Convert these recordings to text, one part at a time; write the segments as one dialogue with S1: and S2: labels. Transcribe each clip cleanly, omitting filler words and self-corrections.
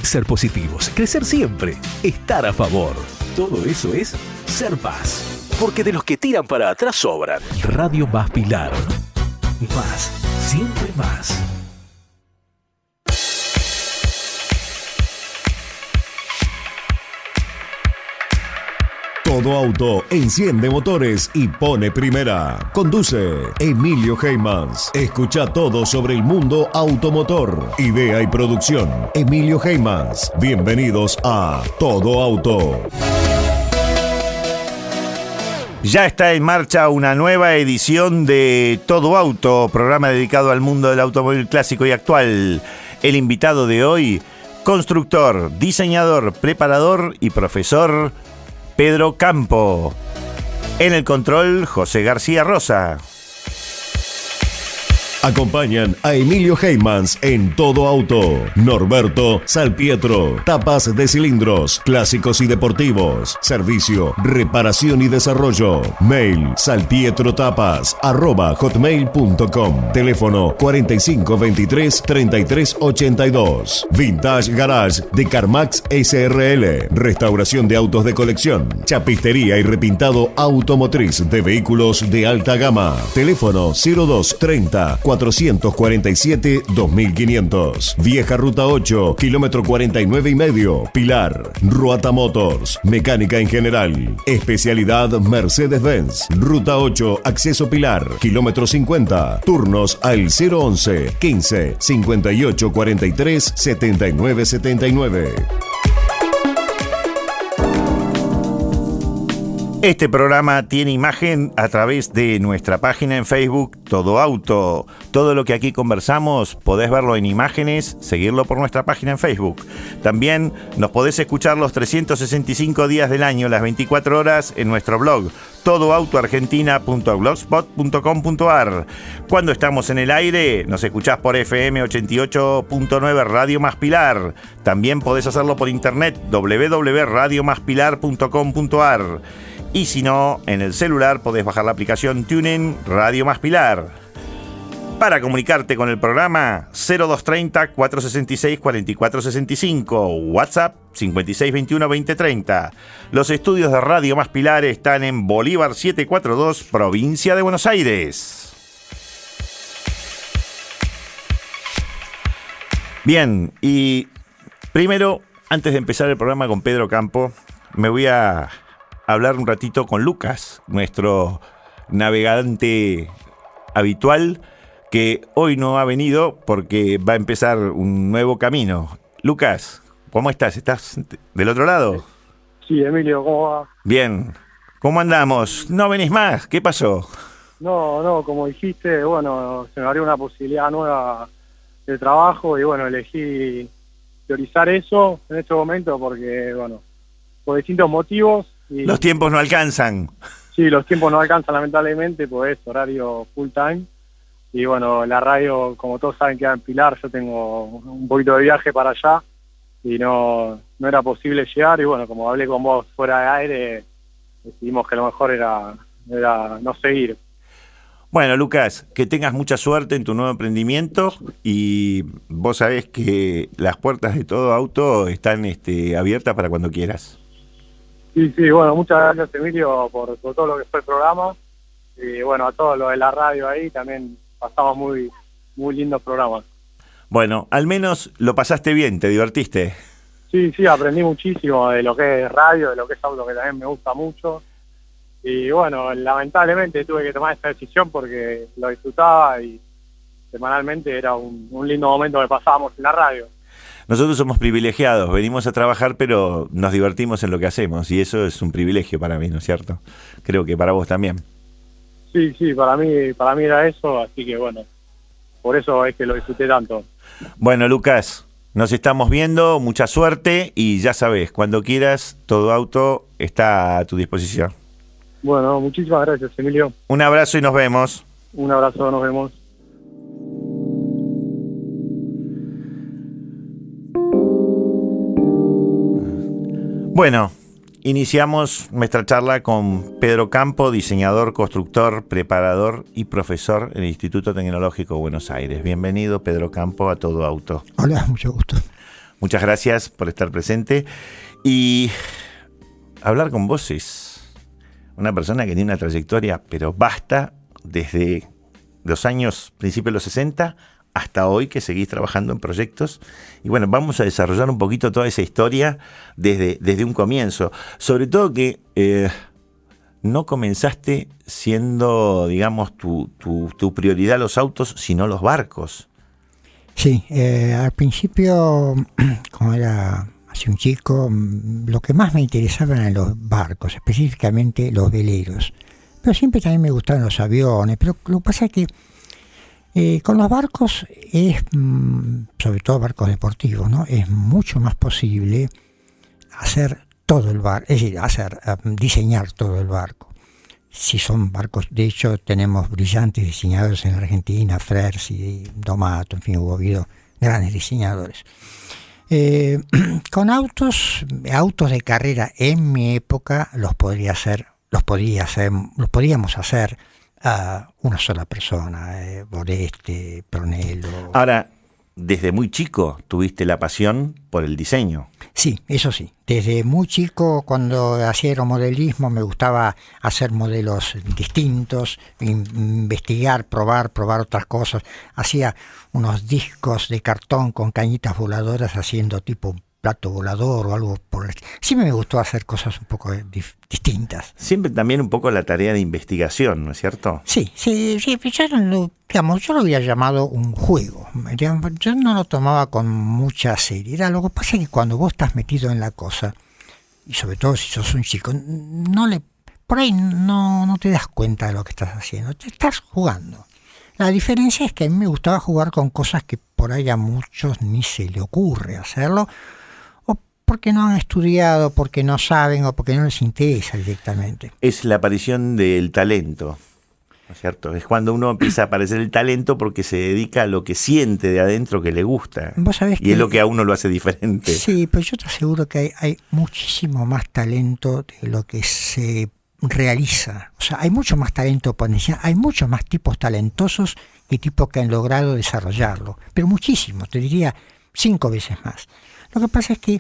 S1: ser positivos, crecer siempre, estar a favor. Todo eso es ser Más. Porque de los que tiran para atrás sobran. Radio Más Pilar. Más, siempre más.
S2: Todo Auto enciende motores y pone primera. Conduce Emilio Heymans. Escucha todo sobre el mundo automotor. Idea y producción Emilio Heymans. Bienvenidos a Todo Auto.
S3: Ya está en marcha una nueva edición de Todo Auto, programa dedicado al mundo del automóvil clásico y actual. El invitado de hoy, constructor, diseñador, preparador y profesor Pedro Campo. En el control, José García Rosa.
S2: Acompañan a Emilio Heymans en Todo Auto. Norberto Salpietro. Tapas de cilindros, clásicos y deportivos. Servicio, reparación y desarrollo. Mail salpietrotapas@hotmail.com. Teléfono 4523-3382. Vintage Garage de Carmax SRL. Restauración de autos de colección. Chapistería y repintado automotriz de vehículos de alta gama. Teléfono 0230 447-2500. Vieja Ruta 8, kilómetro 49,5. Pilar. Ruata Motors. Mecánica en general. Especialidad Mercedes-Benz. Ruta 8, acceso Pilar. Kilómetro 50. Turnos al 011 15 58 43 79 79.
S3: Este programa tiene imagen a través de nuestra página en Facebook, Todo Auto. Todo lo que aquí conversamos podés verlo en imágenes, seguirlo por nuestra página en Facebook. También nos podés escuchar los 365 días del año, las 24 horas, en nuestro blog, todoautoargentina.blogspot.com.ar. Cuando estamos en el aire, nos escuchás por FM 88.9 Radio Más Pilar. También podés hacerlo por internet, www.radiomaspilar.com.ar. Y si no, en el celular podés bajar la aplicación TuneIn Radio Más Pilar. Para comunicarte con el programa, 0230-466-4465, WhatsApp 5621-2030. Los estudios de Radio Más Pilar están en Bolívar 742, provincia de Buenos Aires. Bien, y primero, antes de empezar el programa con Pedro Campo, me voy a hablar un ratito con Lucas, nuestro navegante habitual, que hoy no ha venido porque va a empezar un nuevo camino. Lucas, ¿cómo estás? ¿Estás del otro lado?
S4: Sí, Emilio, ¿cómo va?
S3: Bien. ¿Cómo andamos? ¿No venís más? ¿Qué pasó?
S4: No, como dijiste, bueno, se me abrió una posibilidad nueva de trabajo y bueno, elegí priorizar eso en este momento porque, bueno, por distintos motivos. Y
S3: los tiempos no alcanzan.
S4: Sí, los tiempos no alcanzan lamentablemente, pues es horario full time. Y bueno, la radio, como todos saben, queda en Pilar. Yo tengo un poquito de viaje para allá y no era posible llegar. Y bueno, como hablé con vos fuera de aire, decidimos que lo mejor era no seguir.
S3: Bueno, Lucas, que tengas mucha suerte en tu nuevo emprendimiento y vos sabés que las puertas de Todo Auto están abiertas para cuando quieras.
S4: Sí, bueno, muchas gracias, Emilio, por todo lo que fue el programa. Y bueno, a todos los de la radio ahí también pasamos muy lindos programas.
S3: Bueno, al menos lo pasaste bien, ¿te divertiste?
S4: Sí, aprendí muchísimo de lo que es radio, de lo que es auto, que también me gusta mucho. Y bueno, lamentablemente tuve que tomar esta decisión porque lo disfrutaba y semanalmente era un lindo momento que pasábamos en la radio.
S3: Nosotros somos privilegiados, venimos a trabajar pero nos divertimos en lo que hacemos y eso es un privilegio para mí, ¿no es cierto? Creo que para vos también.
S4: Sí, para mí era eso, así que bueno, por eso es que lo disfruté tanto.
S3: Bueno, Lucas, nos estamos viendo, mucha suerte y ya sabés, cuando quieras, Todo Auto está a tu disposición.
S4: Bueno, muchísimas gracias, Emilio.
S3: Un abrazo y nos vemos.
S4: Un abrazo, nos vemos.
S3: Bueno, iniciamos nuestra charla con Pedro Campo, diseñador, constructor, preparador y profesor en el Instituto Tecnológico de Buenos Aires. Bienvenido, Pedro Campo, a Todo Auto.
S5: Hola, mucho gusto.
S3: muchas gracias por estar presente. Y hablar con vos es una persona que tiene una trayectoria, pero vasta, desde los años, principios de los 60, hasta hoy, que seguís trabajando en proyectos. Y bueno, vamos a desarrollar un poquito toda esa historia desde un comienzo. Sobre todo que no comenzaste siendo, digamos, tu prioridad los autos, sino los barcos.
S5: Sí, al principio, como era así un chico, lo que más me interesaban eran los barcos, específicamente los veleros. Pero siempre también me gustaban los aviones. Pero lo que pasa es que con los barcos es, sobre todo barcos deportivos, ¿no? Es mucho más posible hacer todo el barco, es decir, diseñar todo el barco. Si son barcos, de hecho tenemos brillantes diseñadores en la Argentina, Frersi, Domato, en fin, hubo habido grandes diseñadores. Con autos de carrera en mi época los podíamos hacer una sola persona, Boreste, Pronello.
S3: Ahora, desde muy chico tuviste la pasión por el diseño.
S5: Sí, eso sí. Desde muy chico, cuando hacía aeromodelismo, me gustaba hacer modelos distintos, investigar, probar otras cosas. Hacía unos discos de cartón con cañitas voladoras haciendo tipo plato volador o algo por el estilo. Siempre me gustó hacer cosas un poco distintas.
S3: Siempre también un poco la tarea de investigación, ¿no es cierto?
S5: Sí, yo lo había llamado un juego. Yo no lo tomaba con mucha seriedad. Lo que pasa es que cuando vos estás metido en la cosa, y sobre todo si sos un chico, por ahí no te das cuenta de lo que estás haciendo, te estás jugando. La diferencia es que a mí me gustaba jugar con cosas que por ahí a muchos ni se le ocurre hacerlo, o porque no han estudiado, porque no saben o porque no les interesa directamente.
S3: Es la aparición del talento, ¿no es cierto? Es cuando uno empieza a aparecer el talento porque se dedica a lo que siente de adentro que le gusta.
S5: ¿Vos sabés
S3: y es lo que a uno lo hace diferente.
S5: Sí, pero yo te aseguro que hay muchísimo más talento de lo que se realiza. O sea, hay mucho más talento potencial, hay muchos más tipos talentosos que tipos que han logrado desarrollarlo, pero muchísimo, te diría 5 veces más. Lo que pasa es que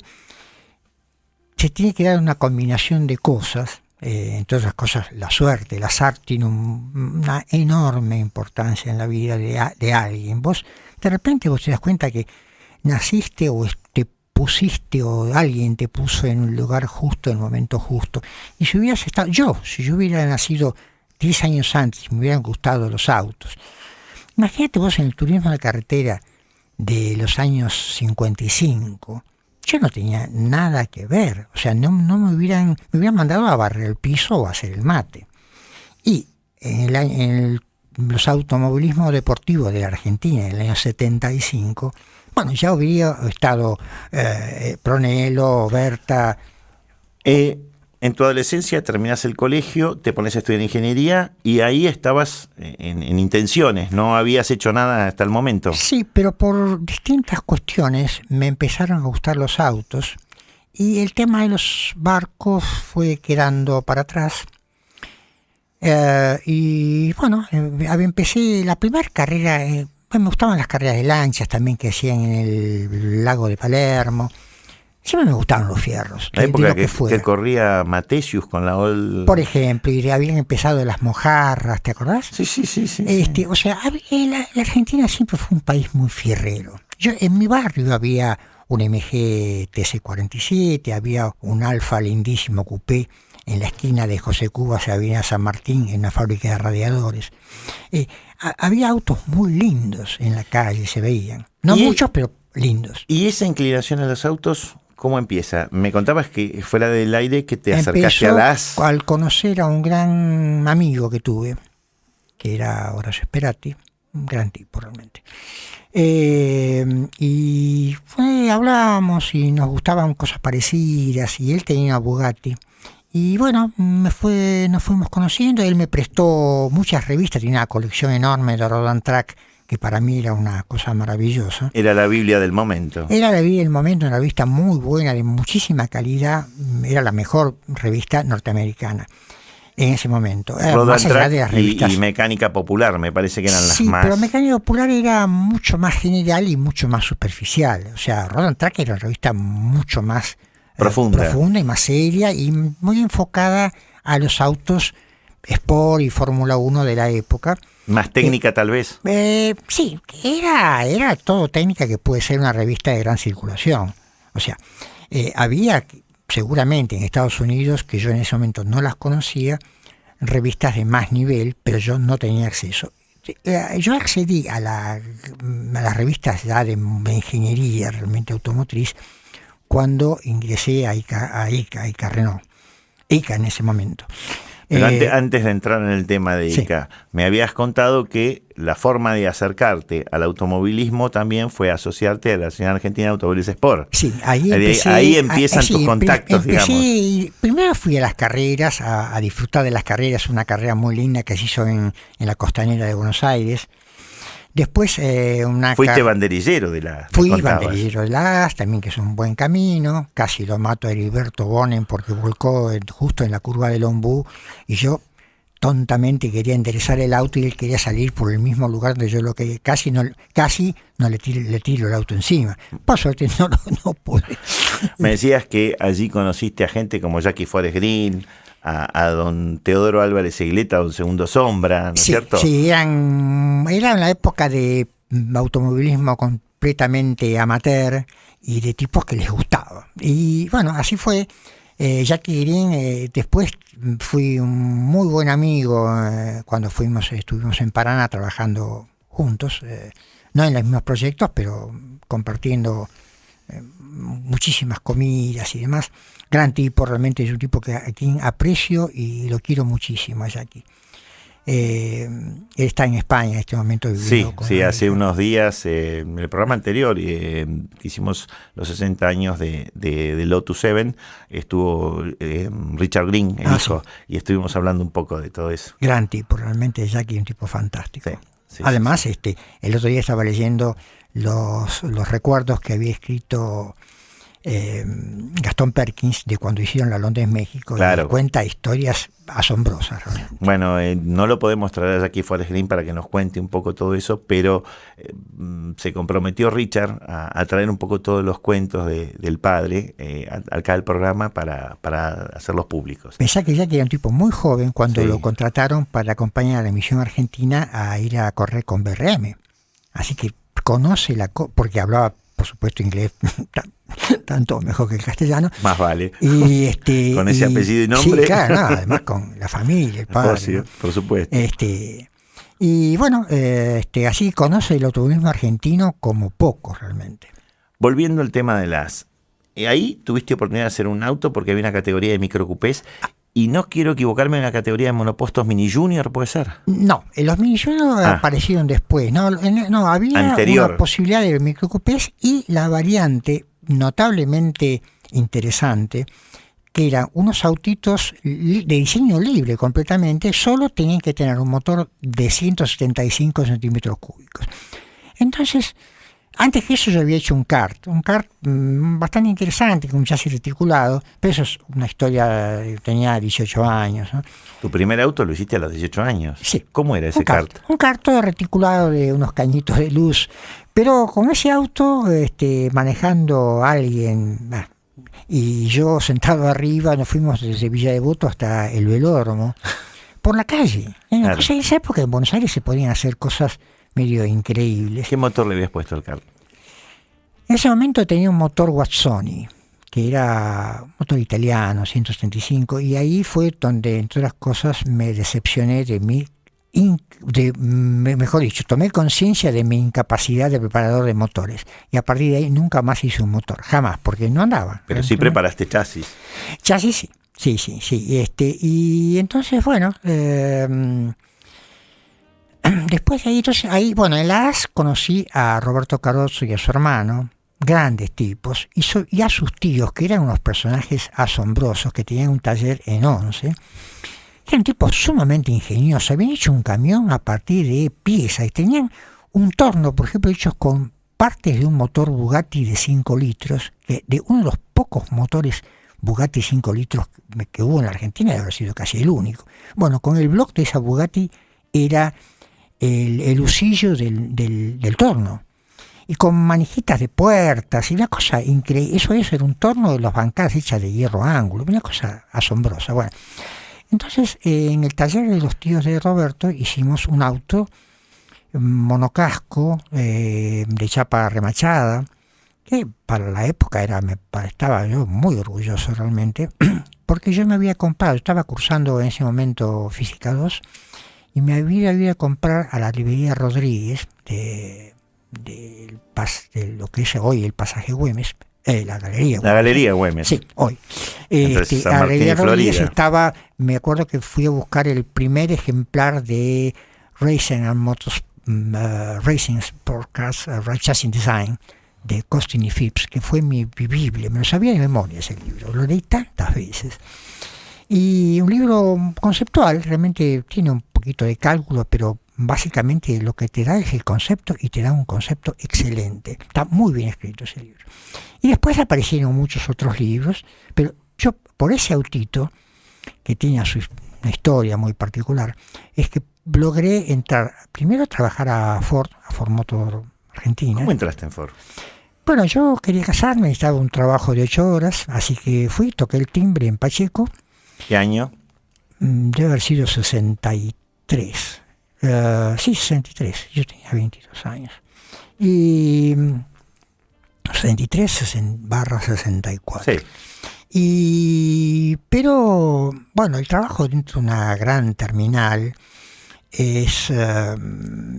S5: se tiene que dar una combinación de cosas, entre otras cosas la suerte, el azar tiene una enorme importancia en la vida de alguien. Vos, de repente vos te das cuenta que naciste o te pusiste o alguien te puso en un lugar justo, en el momento justo. Y si hubieras estado, si yo hubiera nacido 10 años antes y me hubieran gustado los autos, imagínate vos en el turismo de carretera de los años 55, yo no tenía nada que ver, o sea, no me hubieran mandado a barrer el piso o a hacer el mate. Y en los automovilismos deportivos de la Argentina en el año 75, bueno, ya hubiera estado Pronello, Berta.
S3: En tu adolescencia terminás el colegio, te pones a estudiar ingeniería y ahí estabas en intenciones, no habías hecho nada hasta el momento.
S5: Sí, pero por distintas cuestiones me empezaron a gustar los autos y el tema de los barcos fue quedando para atrás. Y bueno, empecé la primera carrera, me gustaban las carreras de lanchas también que hacían en el lago de Palermo. Siempre me gustaban los fierros.
S3: La época que corría Matesius con la Old...
S5: Por ejemplo, y habían empezado las mojarras, ¿te acordás?
S3: Sí.
S5: O sea, la Argentina siempre fue un país muy fierrero. En mi barrio había un MG TC47, había un Alfa lindísimo coupé en la esquina de José Cubas y Avenida San Martín, en una fábrica de radiadores. Había autos muy lindos en la calle, se veían. No muchos, pero lindos.
S3: ¿Y esa inclinación a los autos cómo empieza? Me contabas que fuera del aire que te acercaste a las...
S5: al conocer a un gran amigo que tuve, que era Horacio Sperati, un gran tipo realmente. Y hablábamos y nos gustaban cosas parecidas, y él tenía una Bugatti. Y bueno, nos fuimos conociendo. Él me prestó muchas revistas, tenía una colección enorme de Road and Track, que para mí era una cosa maravillosa.
S3: Era la Biblia del momento.
S5: Era la Biblia del momento, una revista muy buena, de muchísima calidad. Era la mejor revista norteamericana. en ese momento.
S3: Road
S5: Más
S3: and
S5: allá
S3: Track
S5: de las revistas.
S3: y Mecánica Popular, me parece que eran las
S5: Sí,
S3: más...
S5: pero Mecánica Popular era mucho más general y mucho más superficial. O sea, Road and Track era una revista mucho más profunda y más seria y muy enfocada a los autos Sport y Fórmula 1 de la época.
S3: Más técnica tal vez.
S5: Sí, era todo técnica, que puede ser una revista de gran circulación. O sea, había seguramente en Estados Unidos, que yo en ese momento no las conocía, revistas de más nivel, pero yo no tenía acceso. Yo accedí a las revistas ya de ingeniería realmente automotriz cuando ingresé a ICA Renault, ICA en ese momento.
S3: Pero antes de entrar en el tema de ICA, sí, me habías contado que la forma de acercarte al automovilismo también fue asociarte a la Sociedad Argentina de Automóviles Sport.
S5: Sí,
S3: ahí empiezan tus contactos, digamos.
S5: Primero fui a las carreras, a disfrutar de las carreras, una carrera muy linda que se hizo en la costanera de Buenos Aires. Después
S3: fuiste banderillero de la...
S5: Fui banderillero de la AS, también, que es un buen camino. Casi lo mato a Heriberto Bonen porque volcó justo en la curva del Ombú y yo tontamente quería enderezar el auto y él quería salir por el mismo lugar donde yo casi no le tiro el auto encima. Por suerte no pude.
S3: Me decías que allí conociste a gente como Jackie Forrest Green, a don Teodoro Álvarez Eguileta, don Segundo Sombra, ¿no es cierto? Sí, era
S5: la época de automovilismo completamente amateur y de tipos que les gustaba. Y bueno, así fue. Jackie Green, después fui un muy buen amigo cuando estuvimos en Paraná trabajando juntos, no en los mismos proyectos, pero compartiendo muchísimas comidas y demás. Gran tipo, realmente es un tipo a quien aprecio y lo quiero muchísimo a Jackie. Él está en España en este momento.
S3: Sí, hace unos días, en el programa anterior, hicimos los 60 años de Lotus 7, estuvo Richard Green, el hijo, sí, y estuvimos hablando un poco de todo eso.
S5: Gran tipo, realmente Jackie, un tipo fantástico.
S3: Sí,
S5: además,
S3: sí.
S5: El otro día estaba leyendo los recuerdos que había escrito Gastón Perkins de cuando hicieron la Londres México.
S3: Claro.
S5: Y cuenta historias asombrosas realmente.
S3: Bueno, no lo podemos traer a Jackie Forrest Green para que nos cuente un poco todo eso, pero se comprometió Richard a traer un poco todos los cuentos del padre acá al programa para hacerlos públicos.
S5: Pensá que Jackie era un tipo muy joven cuando lo contrataron para acompañar a la misión argentina a ir a correr con BRM. Así que conoce porque hablaba, por supuesto, inglés tanto mejor que el castellano.
S3: Más vale.
S5: Y
S3: con ese apellido y nombre.
S5: Sí, claro, además con la familia, el padre.
S3: Sí, ¿no? Por supuesto.
S5: Y bueno, así conoce el automovilismo argentino como poco realmente.
S3: Volviendo al tema de ahí tuviste oportunidad de hacer un auto porque había una categoría de microcupés. Y no quiero equivocarme, en la categoría de monopostos Mini Junior, ¿puede ser?
S5: No, los Mini Junior aparecieron después. No, había una posibilidad de microcupés y la variante notablemente interesante, que eran unos autitos de diseño libre completamente, solo tenían que tener un motor de 175 centímetros cúbicos. Entonces, antes que eso yo había hecho un kart bastante interesante, con un chasis reticulado, pero eso es una historia, tenía 18 años, ¿no?
S3: ¿Tu primer auto lo hiciste a los 18 años?
S5: Sí.
S3: ¿Cómo era ese kart?
S5: Un kart todo reticulado de unos cañitos de luz, pero con ese auto manejando a alguien, y yo sentado arriba, nos fuimos desde Villa Devoto hasta el velódromo, por la calle.
S3: Claro.
S5: En esa época en Buenos Aires se podían hacer cosas medio increíbles.
S3: ¿Qué motor le habías puesto al kart?
S5: En ese momento tenía un motor Wazzoni, que era un motor italiano, 175, y ahí fue donde, entre otras cosas, me decepcioné mejor dicho, tomé conciencia de mi incapacidad de preparador de motores, y a partir de ahí nunca más hice un motor, jamás, porque no andaba.
S3: Pero sí preparaste chasis.
S5: Chasis sí. Y entonces, bueno, después de ahí, en la AS conocí a Roberto Carozzo y a su hermano, grandes tipos, y a sus tíos, que eran unos personajes asombrosos, que tenían un taller en Once, que eran tipos sumamente ingeniosos, habían hecho un camión a partir de piezas, y tenían un torno, por ejemplo, hechos con partes de un motor Bugatti de 5 litros, de uno de los pocos motores Bugatti 5 litros que hubo en la Argentina, debe haber sido casi el único. Bueno, con el block de esa Bugatti era el usillo del torno. Y con manijitas de puertas y una cosa increíble. Eso era un torno de las bancadas hechas de hierro ángulo, una cosa asombrosa. Bueno, entonces en el taller de los tíos de Roberto hicimos un auto monocasco de chapa remachada, que para la época estaba yo muy orgulloso realmente, porque yo me había comprado, estaba cursando en ese momento Física 2, y me había ido a comprar a la librería Rodríguez de lo que es hoy el Pasaje Güemes, la Galería Güemes.
S3: La Galería Güemes.
S5: Sí, hoy.
S3: San
S5: la
S3: Martín y
S5: Galería Rodríguez
S3: Florida.
S5: estaba, me acuerdo que fui a buscar el primer ejemplar de Racing and Motors, Racing Sport Cars, Chassis Design, de Costin y Phipps, que fue mi Biblia, me lo sabía de memoria ese libro, lo leí tantas veces. Y un libro conceptual, realmente tiene un poquito de cálculo, pero básicamente lo que te da es el concepto, y te da un concepto excelente. Está muy bien escrito ese libro. Y después aparecieron muchos otros libros, pero yo, por ese autito, que tenía una historia muy particular, es que logré entrar, primero a trabajar a Ford Motor Argentina.
S3: ¿Cómo entraste en Ford?
S5: Bueno, yo quería casarme, necesitaba un trabajo de 8 horas, así que fui, toqué el timbre en Pacheco.
S3: ¿Qué año?
S5: Debe haber sido 63. Sí, 63. Yo tenía 22 años. Y 63/64.
S3: Sí.
S5: Pero, bueno, el trabajo dentro de una gran terminal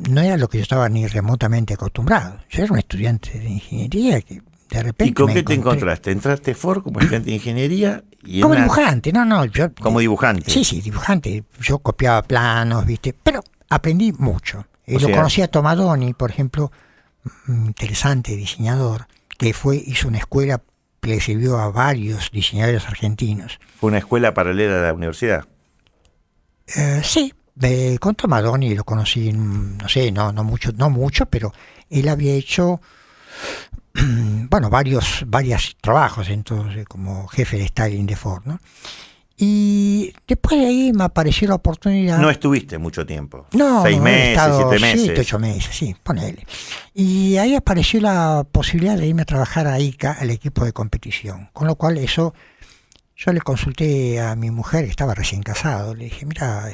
S5: no era lo que yo estaba ni remotamente acostumbrado. Yo era un estudiante de ingeniería que de repente
S3: ¿Y con qué te encontraste? ¿Entraste Ford como estudiante de ingeniería?
S5: Como dibujante, yo...
S3: Como dibujante.
S5: Sí, dibujante. Yo copiaba planos, ¿viste? Pero aprendí mucho. Lo conocí a Tomadoni, por ejemplo, interesante diseñador, que hizo una escuela que le sirvió a varios diseñadores argentinos.
S3: ¿Fue una escuela paralela a la universidad?
S5: Sí, con Tomadoni lo conocí, no sé, no mucho, pero él había hecho varios trabajos entonces como jefe de styling de Ford, ¿no? Y después de ahí me apareció la oportunidad.
S3: No estuviste mucho tiempo.
S5: No,
S3: 6 meses, 7 meses.
S5: 7, 8 meses, sí, ponele. Y ahí apareció la posibilidad de irme a trabajar a ICA, al equipo de competición. Con lo cual yo le consulté a mi mujer, que estaba recién casado, le dije, mira,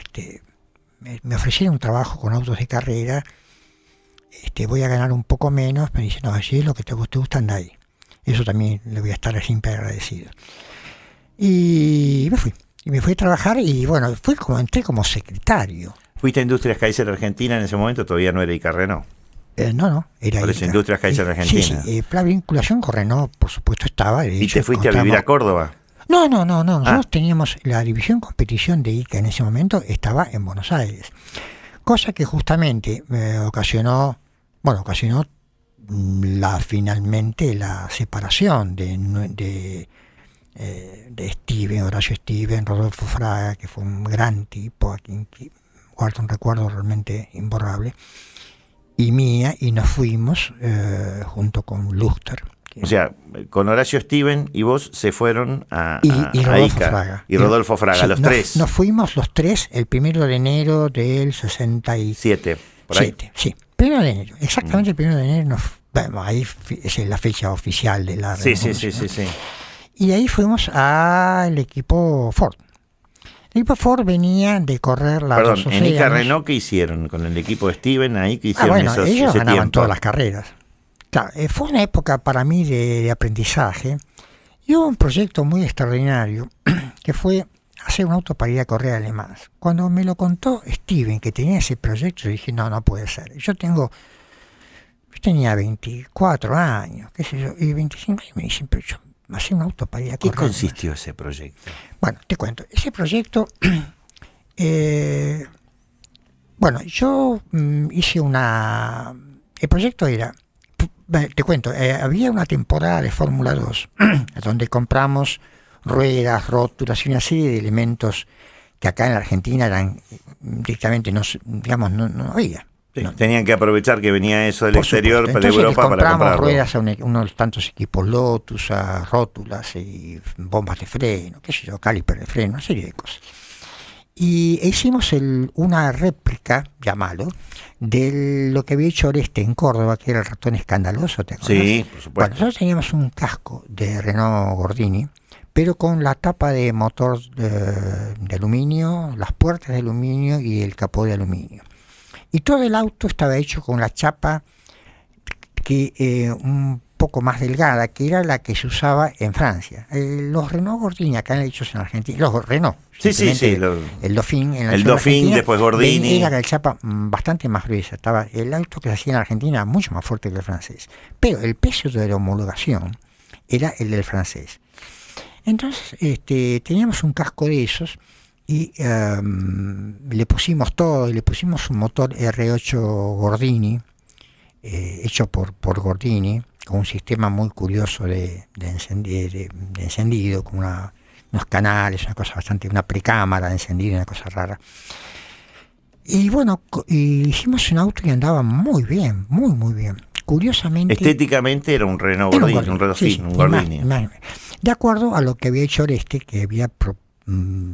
S5: me ofrecieron un trabajo con autos de carrera, voy a ganar un poco menos. Me dice, no, si es lo que te gusta, anda ahí. Eso también le voy a estar siempre agradecido. Y me fui a trabajar, y bueno, entré como secretario.
S3: ¿Fuiste a Industrias Kaiser Argentina en ese momento? Todavía no era ICA Renault.
S5: No, era
S3: Por eso
S5: ICA.
S3: Industrias Kaiser Argentina.
S5: Sí, la vinculación con Renault, por supuesto, estaba.
S3: ¿Y te fuiste a vivir a Córdoba?
S5: No. Nosotros teníamos la división competición de ICA en ese momento, estaba en Buenos Aires. Cosa que justamente ocasionó finalmente la separación de Horacio Steven, Rodolfo Fraga, que fue un gran tipo, a quien guardo un recuerdo realmente imborrable, y mía, y nos fuimos junto con Luster.
S3: O sea, con Horacio Steven y vos se fueron a
S5: Rodolfo
S3: ICA.
S5: Fraga.
S3: Y Rodolfo Fraga,
S5: Sí,
S3: los tres.
S5: Nos fuimos los tres el 1 de enero del 67.
S3: 7, por ahí.
S5: Sí, 1 de enero. Exactamente el 1 de enero. Ahí es la fecha oficial de la renuncia,
S3: Sí.
S5: Y de ahí fuimos al equipo Ford. El equipo Ford venía de correr la
S3: Perdón,
S5: Dos
S3: en ICA
S5: Océanos.
S3: Renault, ¿qué hicieron? Con el equipo de Steven, ahí que hicieron
S5: Ellos
S3: ese
S5: ganaban
S3: tiempo.
S5: todas las carreras. Claro, fue una época para mí de aprendizaje, y hubo un proyecto muy extraordinario que fue hacer un auto para ir a correr a Le Mans. Cuando me lo contó Steven, que tenía ese proyecto, yo dije, no puede ser. Yo tenía 24 años, qué sé yo, y 25 años me dicen, pero yo hacer un auto para ir a
S3: ¿Qué
S5: correr.
S3: consistió ese proyecto?
S5: Bueno, te cuento. Ese proyecto, yo hice el proyecto era, te cuento, había una temporada de Fórmula 2 donde compramos ruedas, rótulas y una serie de elementos que acá en la Argentina eran directamente, no había.
S3: Sí, tenían que aprovechar que venía eso del
S5: Por
S3: exterior,
S5: supuesto.
S3: de
S5: Entonces
S3: Europa, para
S5: compramos
S3: comprarlo.
S5: ruedas a uno de los tantos equipos Lotus, a rótulas y bombas de freno, qué sé yo, caliper de freno, una serie de cosas. Y hicimos una réplica, llamalo, de lo que había hecho Oreste en Córdoba, que era el ratón escandaloso, ¿te acuerdas?
S3: Sí, por supuesto.
S5: Bueno, nosotros teníamos un casco de Renault Gordini, pero con la tapa de motor de aluminio, las puertas de aluminio y el capó de aluminio. Y todo el auto estaba hecho con la chapa que un poco más delgada, que era la que se usaba en Francia. Los Renault Gordini acá hechos en Argentina, los Renault.
S3: Sí.
S5: El Dauphin,
S3: El Dauphin, después Gordini.
S5: Era la chapa bastante más gruesa. El auto que se hacía en Argentina era mucho más fuerte que el francés. Pero el peso de la homologación era el del francés. Entonces teníamos un casco de esos y le pusimos todo, y le pusimos un motor R8 Gordini, hecho por Gordini, con un sistema muy curioso de encendido, con unos canales, una precámara de encendido, una cosa rara. Y bueno, hicimos un auto que andaba muy bien, muy bien. Curiosamente,
S3: Estéticamente era un Renault Gordini, un Renault
S5: sí,
S3: un Gordini.
S5: De acuerdo a lo que había hecho Oreste, que había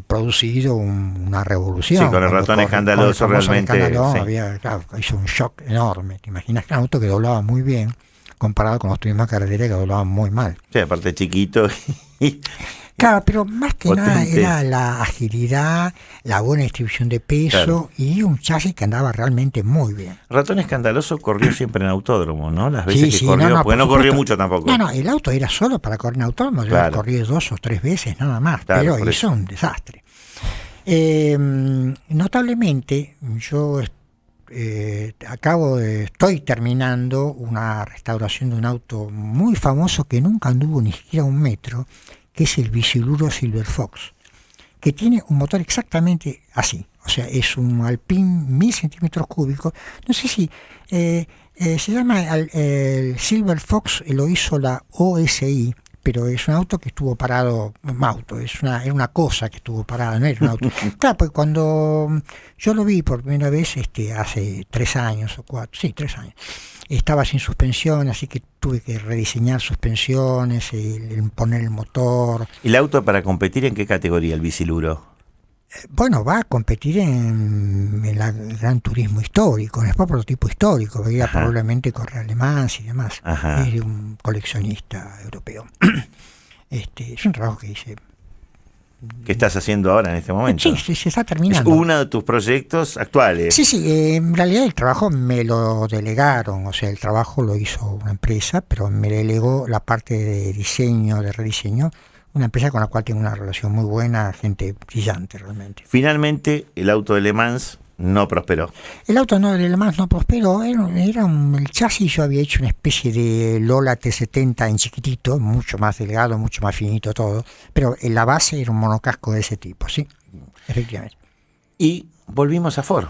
S5: producido una revolución.
S3: Sí, con el ratón escandaloso realmente.
S5: Sí. Hizo un shock enorme. Te imaginas que era un auto que doblaba muy bien, comparado con los turismos de carretera que doblaban muy mal.
S3: Sí, aparte chiquito.
S5: Claro, pero más que
S3: potente.
S5: nada era la agilidad, la buena distribución de peso,
S3: Claro.
S5: y un chasis que andaba realmente muy bien.
S3: Ratón escandaloso corrió siempre en autódromo, ¿no? Las veces que
S5: Sí,
S3: corrió, porque
S5: por
S3: no corrió
S5: supuesto.
S3: mucho tampoco.
S5: No, el auto era solo para correr en autódromo, yo
S3: Claro.
S5: corrí 2 o 3 veces nada más,
S3: Claro,
S5: pero
S3: por
S5: hizo
S3: eso.
S5: un desastre. Notablemente, yo estoy terminando una restauración de un auto muy famoso que nunca anduvo ni siquiera 1 metro, que es el Bisiluro Silver Fox, que tiene un motor exactamente así. O sea, es un Alpine 1000 centímetros cúbicos. No sé si se llama el Silver Fox, lo hizo la OSI, pero es un auto que estuvo parado, era una cosa que estuvo parada, no era un auto. Claro, pues cuando yo lo vi por primera vez hace 3 años o 4, sí, 3 años, estaba sin suspensión, así que tuve que rediseñar suspensiones, poner el motor.
S3: ¿El auto para competir en qué categoría, el Bisiluro?
S5: Bueno, va a competir en el Gran Turismo histórico, en el prototipo histórico, que iba probablemente correr alemán y demás.
S3: Ajá.
S5: Es un coleccionista europeo. Es un trabajo que hice.
S3: ¿Qué estás haciendo ahora en este momento?
S5: Sí, se está
S3: Es
S5: terminando.
S3: uno de tus proyectos actuales.
S5: Sí, en realidad el trabajo me lo delegaron, o sea, el trabajo lo hizo una empresa, pero me delegó la parte de diseño, de rediseño, una empresa con la cual tengo una relación muy buena, gente brillante realmente.
S3: Finalmente, el auto de Le Mans no prosperó.
S5: El auto de Le Mans no prosperó, el chasis. Yo había hecho una especie de Lola T70 en chiquitito, mucho más delgado, mucho más finito todo, pero en la base era un monocasco de ese tipo, sí, efectivamente.
S3: Y volvimos a Ford,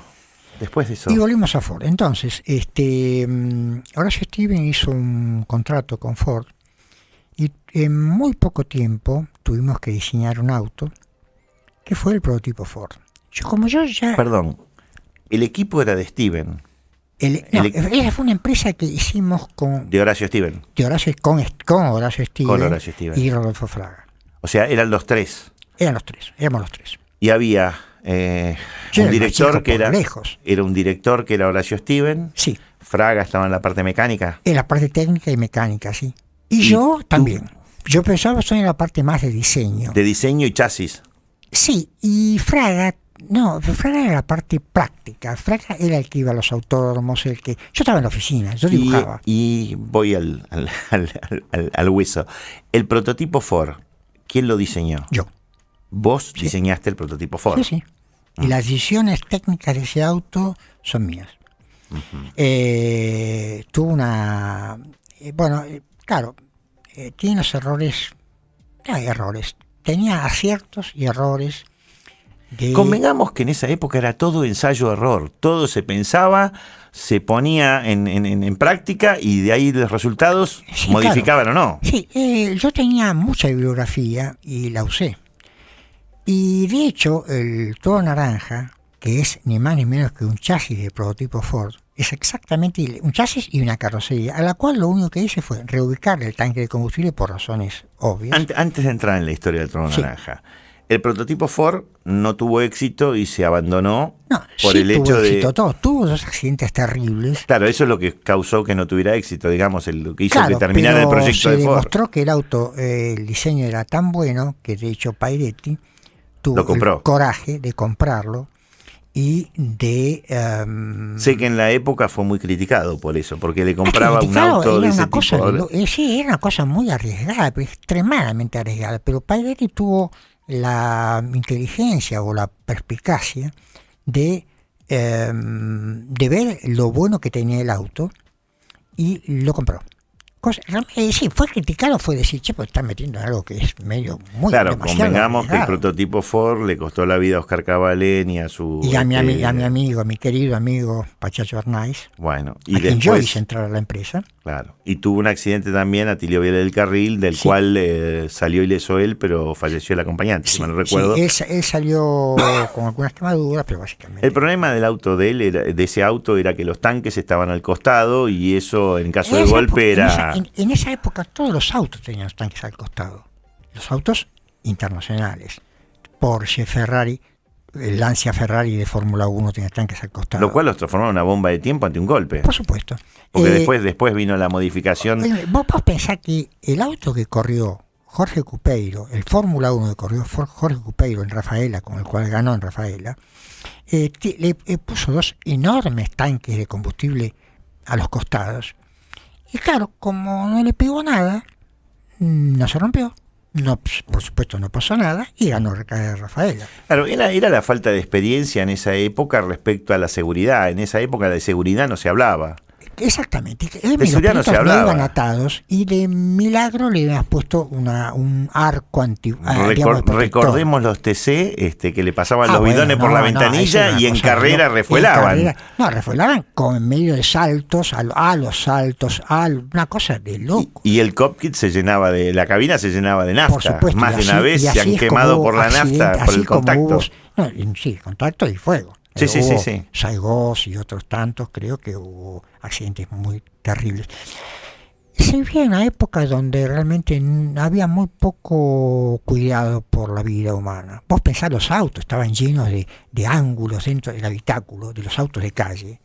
S3: después de eso.
S5: Y volvimos a Ford. Entonces, Horacio Steven hizo un contrato con Ford y en muy poco tiempo tuvimos que diseñar un auto que fue el prototipo Ford.
S3: Perdón, el equipo era de Steven,
S5: Esa fue una empresa que hicimos con
S3: Horacio Steven.
S5: Horacio Steven,
S3: Con Horacio Steven.
S5: y Rodolfo Fraga.
S3: O sea, eran los tres.
S5: Éramos los tres.
S3: Y había
S5: Yo
S3: un
S5: era el más
S3: director
S5: chico
S3: que
S5: por
S3: era.
S5: lejos.
S3: Era un director que era Horacio Steven.
S5: Sí,
S3: Fraga estaba en la parte mecánica.
S5: en la parte técnica y mecánica, sí. Y
S3: ¿Y
S5: yo
S3: tú?
S5: también. Yo pensaba estoy en la parte más de diseño.
S3: De diseño y chasis.
S5: Sí, y Fraga era la parte práctica. Fraga era el que iba a los autódromos, yo estaba en la oficina, yo dibujaba.
S3: Y voy al hueso. El prototipo Ford, ¿quién lo diseñó?
S5: Yo.
S3: Vos
S5: Sí.
S3: diseñaste el prototipo Ford.
S5: Sí. Y las decisiones técnicas de ese auto son mías. Tuvo una... claro, tiene los errores... Hay errores. Tenía aciertos y errores.
S3: Convengamos que en esa época era todo ensayo-error. Todo se pensaba, se ponía en práctica y de ahí los resultados
S5: Sí,
S3: modificaban
S5: claro.
S3: o no.
S5: Sí, yo tenía mucha bibliografía y la usé. Y de hecho, el Toro Naranja, que es ni más ni menos que un chasis de prototipo Ford, Es exactamente un chasis y una carrocería, a la cual lo único que hice fue reubicar el tanque de combustible por razones obvias.
S3: Antes de entrar en la historia del trono naranja, el prototipo Ford no tuvo éxito y se abandonó por el hecho de...
S5: Tuvo 2 accidentes terribles.
S3: Claro, eso es lo que causó que no tuviera éxito, digamos, lo que hizo que terminara el proyecto de Ford.
S5: Se demostró que el auto, el diseño era tan bueno que de hecho Pairetti tuvo el coraje de comprarlo y de...
S3: sé que en la época fue muy criticado por eso, porque le compraba un auto de ese tipo.
S5: Sí, era una cosa muy arriesgada, pero extremadamente arriesgada, pero Pairetti tuvo la inteligencia o la perspicacia de ver lo bueno que tenía el auto y lo compró. Sí, fue criticado, fue decir, pues están metiendo en algo que es medio muy...
S3: Claro, convengamos que el prototipo Ford le costó la vida a Oscar Cavalén y a su...
S5: Y a mi amigo, mi querido amigo Pachacho Arnaiz.
S3: Bueno, y
S5: a
S3: después...
S5: quien yo hice entrar a la empresa.
S3: Claro, y tuvo un accidente también a Tilio Viale del Carril, del cual salió ileso él, pero falleció el acompañante, si mal no recuerdo.
S5: Sí, él salió con algunas quemaduras, pero básicamente...
S3: El problema del auto de él, de ese auto, era que los tanques estaban al costado y eso, en caso de golpe, era...
S5: En esa época todos los autos tenían los tanques al costado. Los autos internacionales. Porsche, Ferrari, el Lancia Ferrari de Fórmula 1 tenía tanques al costado.
S3: Lo cual los transformó en una bomba de tiempo ante un golpe.
S5: Por supuesto.
S3: Porque después vino la modificación.
S5: Vos pensás que el auto que corrió Jorge Cupeiro, el Fórmula 1 que corrió Jorge Cupeiro en Rafaela, con el cual ganó en Rafaela, le puso 2 enormes tanques de combustible a los costados. Y claro, como no le pegó nada, no se rompió. No, por supuesto no pasó nada y ganó Rafaela.
S3: Claro, era la falta de experiencia en esa época respecto a la seguridad. En esa época de seguridad no se hablaba.
S5: Exactamente.
S3: De seguridad no se hablaba.
S5: Iban atados y de milagro le habías puesto un arco antiguo.
S3: Recordemos los TC que le pasaban los bidones por la ventanilla y en carrera refuelaban.
S5: Refuelaban en medio de saltos, a los saltos, una cosa de loco.
S3: Y el cockpit la cabina se llenaba de nafta.
S5: Por supuesto,
S3: más de una vez se han quemado por la nafta, por el contacto.
S5: Contacto y fuego.
S3: Sí.
S5: Saigos y otros tantos, creo que hubo accidentes muy terribles. Se vivía en una época donde realmente había muy poco cuidado por la vida humana. Vos pensás, los autos estaban llenos de ángulos dentro del habitáculo, de los autos de calle.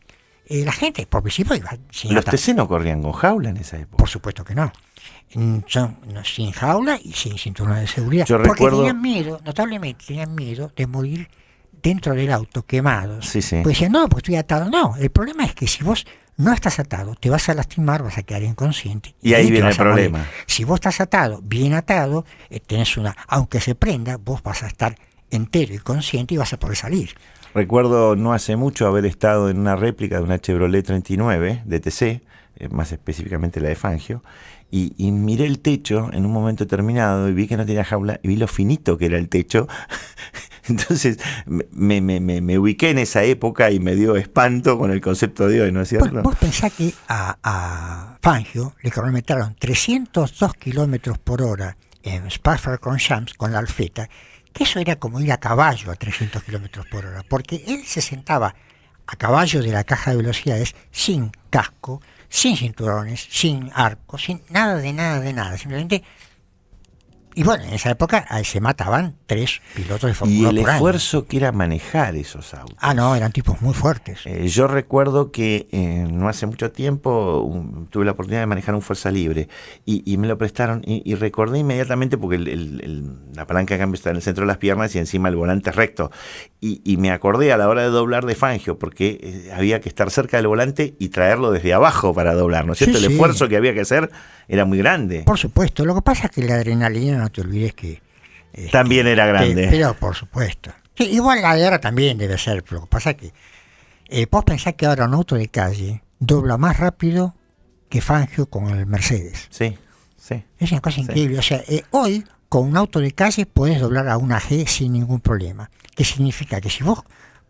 S5: La gente, por principio, iba sin
S3: ¿Los TC no corrían con jaula en esa época?
S5: Por supuesto que no. Sin jaula y sin cinturón de seguridad.
S3: Porque
S5: tenían miedo, notablemente tenían miedo de morir dentro del auto, quemados.
S3: Sí.
S5: Pues decían, no, pues estoy atado. No, el problema es que si vos no estás atado, te vas a lastimar, vas a quedar inconsciente.
S3: Y ahí viene el problema.
S5: Si vos estás atado, bien atado, tenés aunque se prenda, vos vas a estar entero y consciente y vas a poder salir.
S3: Recuerdo no hace mucho haber estado en una réplica de una Chevrolet 39 de TC, más específicamente la de Fangio, y miré el techo en un momento determinado y vi que no tenía jaula y vi lo finito que era el techo. Entonces me ubiqué en esa época y me dio espanto con el concepto de hoy, ¿no es cierto?
S5: Vos pensás que a Fangio le cronometraron 302 kilómetros por hora en Spa-Francorchamps con la Alfetta, que eso era como ir a caballo a 300 kilómetros por hora, porque él se sentaba a caballo de la caja de velocidades sin casco, sin cinturones, sin arco, sin nada de nada, simplemente. Y bueno, en esa época se mataban 3 pilotos de Fórmula 1
S3: por año. Y el esfuerzo
S5: que
S3: era manejar esos autos.
S5: No, eran tipos muy fuertes.
S3: Yo recuerdo que no hace mucho tiempo tuve la oportunidad de manejar un Fuerza Libre y me lo prestaron y recordé inmediatamente porque la palanca de cambio está en el centro de las piernas y encima el volante es recto. Y me acordé a la hora de doblar de Fangio porque había que estar cerca del volante y traerlo desde abajo para doblar, ¿no es cierto?
S5: Sí,
S3: el esfuerzo que había que hacer era muy grande.
S5: Por supuesto, lo que pasa es que la adrenalina, no te olvides que...
S3: también era grande.
S5: Pero por supuesto. Sí, igual la de ahora también debe ser, pero lo que pasa es que vos pensás que ahora un auto de calle dobla más rápido que Fangio con el Mercedes.
S3: Sí.
S5: Es una cosa increíble. O sea, hoy con un auto de calle podés doblar a una G sin ningún problema. ¿Qué significa? Que si vos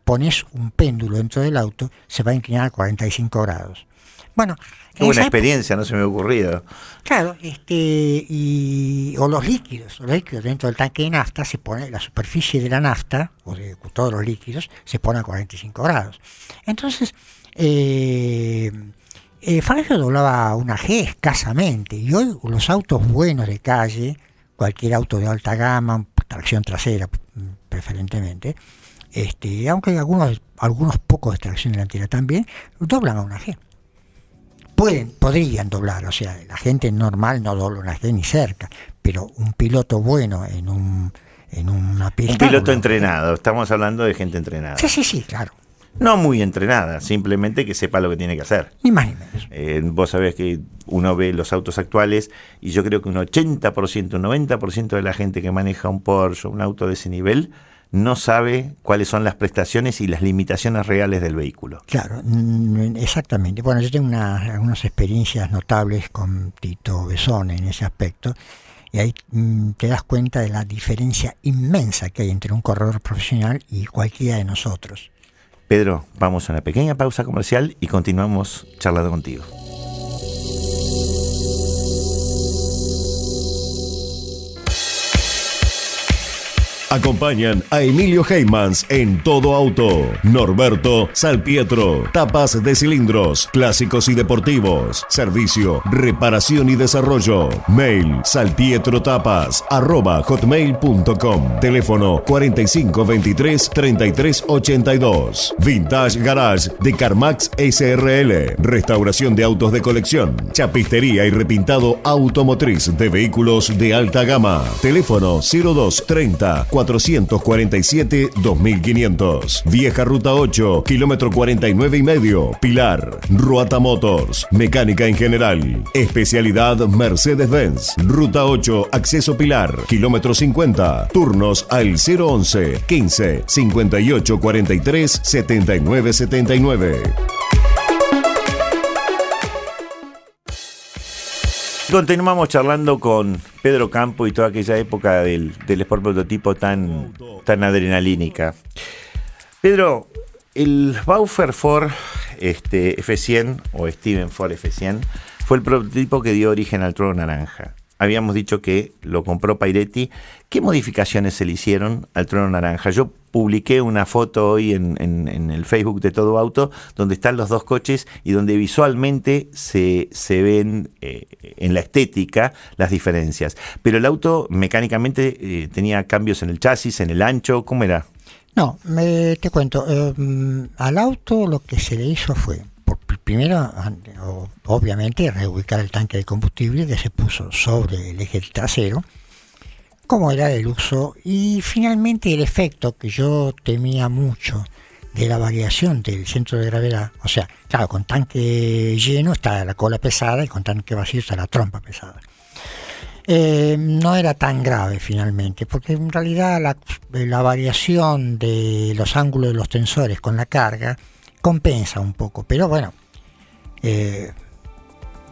S5: pones un péndulo dentro del auto, se va a inclinar a 45 grados. Bueno,
S3: qué buena experiencia, no se me ha ocurrido.
S5: Claro, o los líquidos dentro del tanque de nafta, se pone la superficie de la nafta, o de todos los líquidos, se pone a 45 grados. Entonces, Fangio doblaba una G escasamente, y hoy los autos buenos de calle, cualquier auto de alta gama, tracción trasera preferentemente, aunque algunos pocos de tracción delantera también, doblan a una G. Podrían doblar, o sea, la gente normal no dobla una G ni cerca, pero un piloto bueno en una pista...
S3: Un piloto entrenado, estamos hablando de gente entrenada.
S5: Sí, claro.
S3: No muy entrenada, simplemente que sepa lo que tiene que hacer.
S5: Ni más ni menos.
S3: Vos sabés que uno ve los autos actuales y yo creo que un 80%, un 90% de la gente que maneja un Porsche, un auto de ese nivel, no sabe cuáles son las prestaciones y las limitaciones reales del vehículo.
S5: Claro, exactamente. Bueno, yo tengo algunas experiencias notables con Tito Besone en ese aspecto, y ahí te das cuenta de la diferencia inmensa que hay entre un corredor profesional y cualquiera de nosotros.
S3: Pedro, vamos a una pequeña pausa comercial y continuamos charlando contigo.
S2: Acompañan a Emilio Heymans en Todo Auto. Norberto Salpietro. Tapas de cilindros, clásicos y deportivos. Servicio, reparación y desarrollo. Mail salpietrotapas@hotmail.com. Teléfono 4523-3382. Vintage Garage de Carmax SRL. Restauración de autos de colección. Chapistería y repintado automotriz de vehículos de alta gama. Teléfono 0230 447-2500. Vieja Ruta 8, kilómetro 49,5. Pilar. Ruata Motors. Mecánica en general. Especialidad Mercedes-Benz. Ruta 8, acceso Pilar. Kilómetro 50. Turnos al 011 15 58 43 79 79.
S3: Continuamos charlando con Pedro Campo y toda aquella época del Sport Prototipo tan adrenalínica. Pedro, el Bauer Ford F100 o Steven Ford F100 fue el prototipo que dio origen al Trono Naranja. Habíamos dicho que lo compró Pairetti. ¿Qué modificaciones se le hicieron al Trono Naranja? Yo publiqué una foto hoy en el Facebook de Todo Auto, donde están los dos coches y donde visualmente se ven en la estética las diferencias. Pero el auto mecánicamente tenía cambios en el chasis, en el ancho, ¿cómo era?
S5: No, te cuento. Al auto lo que se le hizo fue, primero, obviamente, reubicar el tanque de combustible que se puso sobre el eje trasero, como era del uso, y finalmente el efecto que yo temía mucho de la variación del centro de gravedad. O sea, claro, con tanque lleno está la cola pesada y con tanque vacío está la trompa pesada. No era tan grave finalmente, porque en realidad la variación de los ángulos de los tensores con la carga compensa un poco, pero bueno,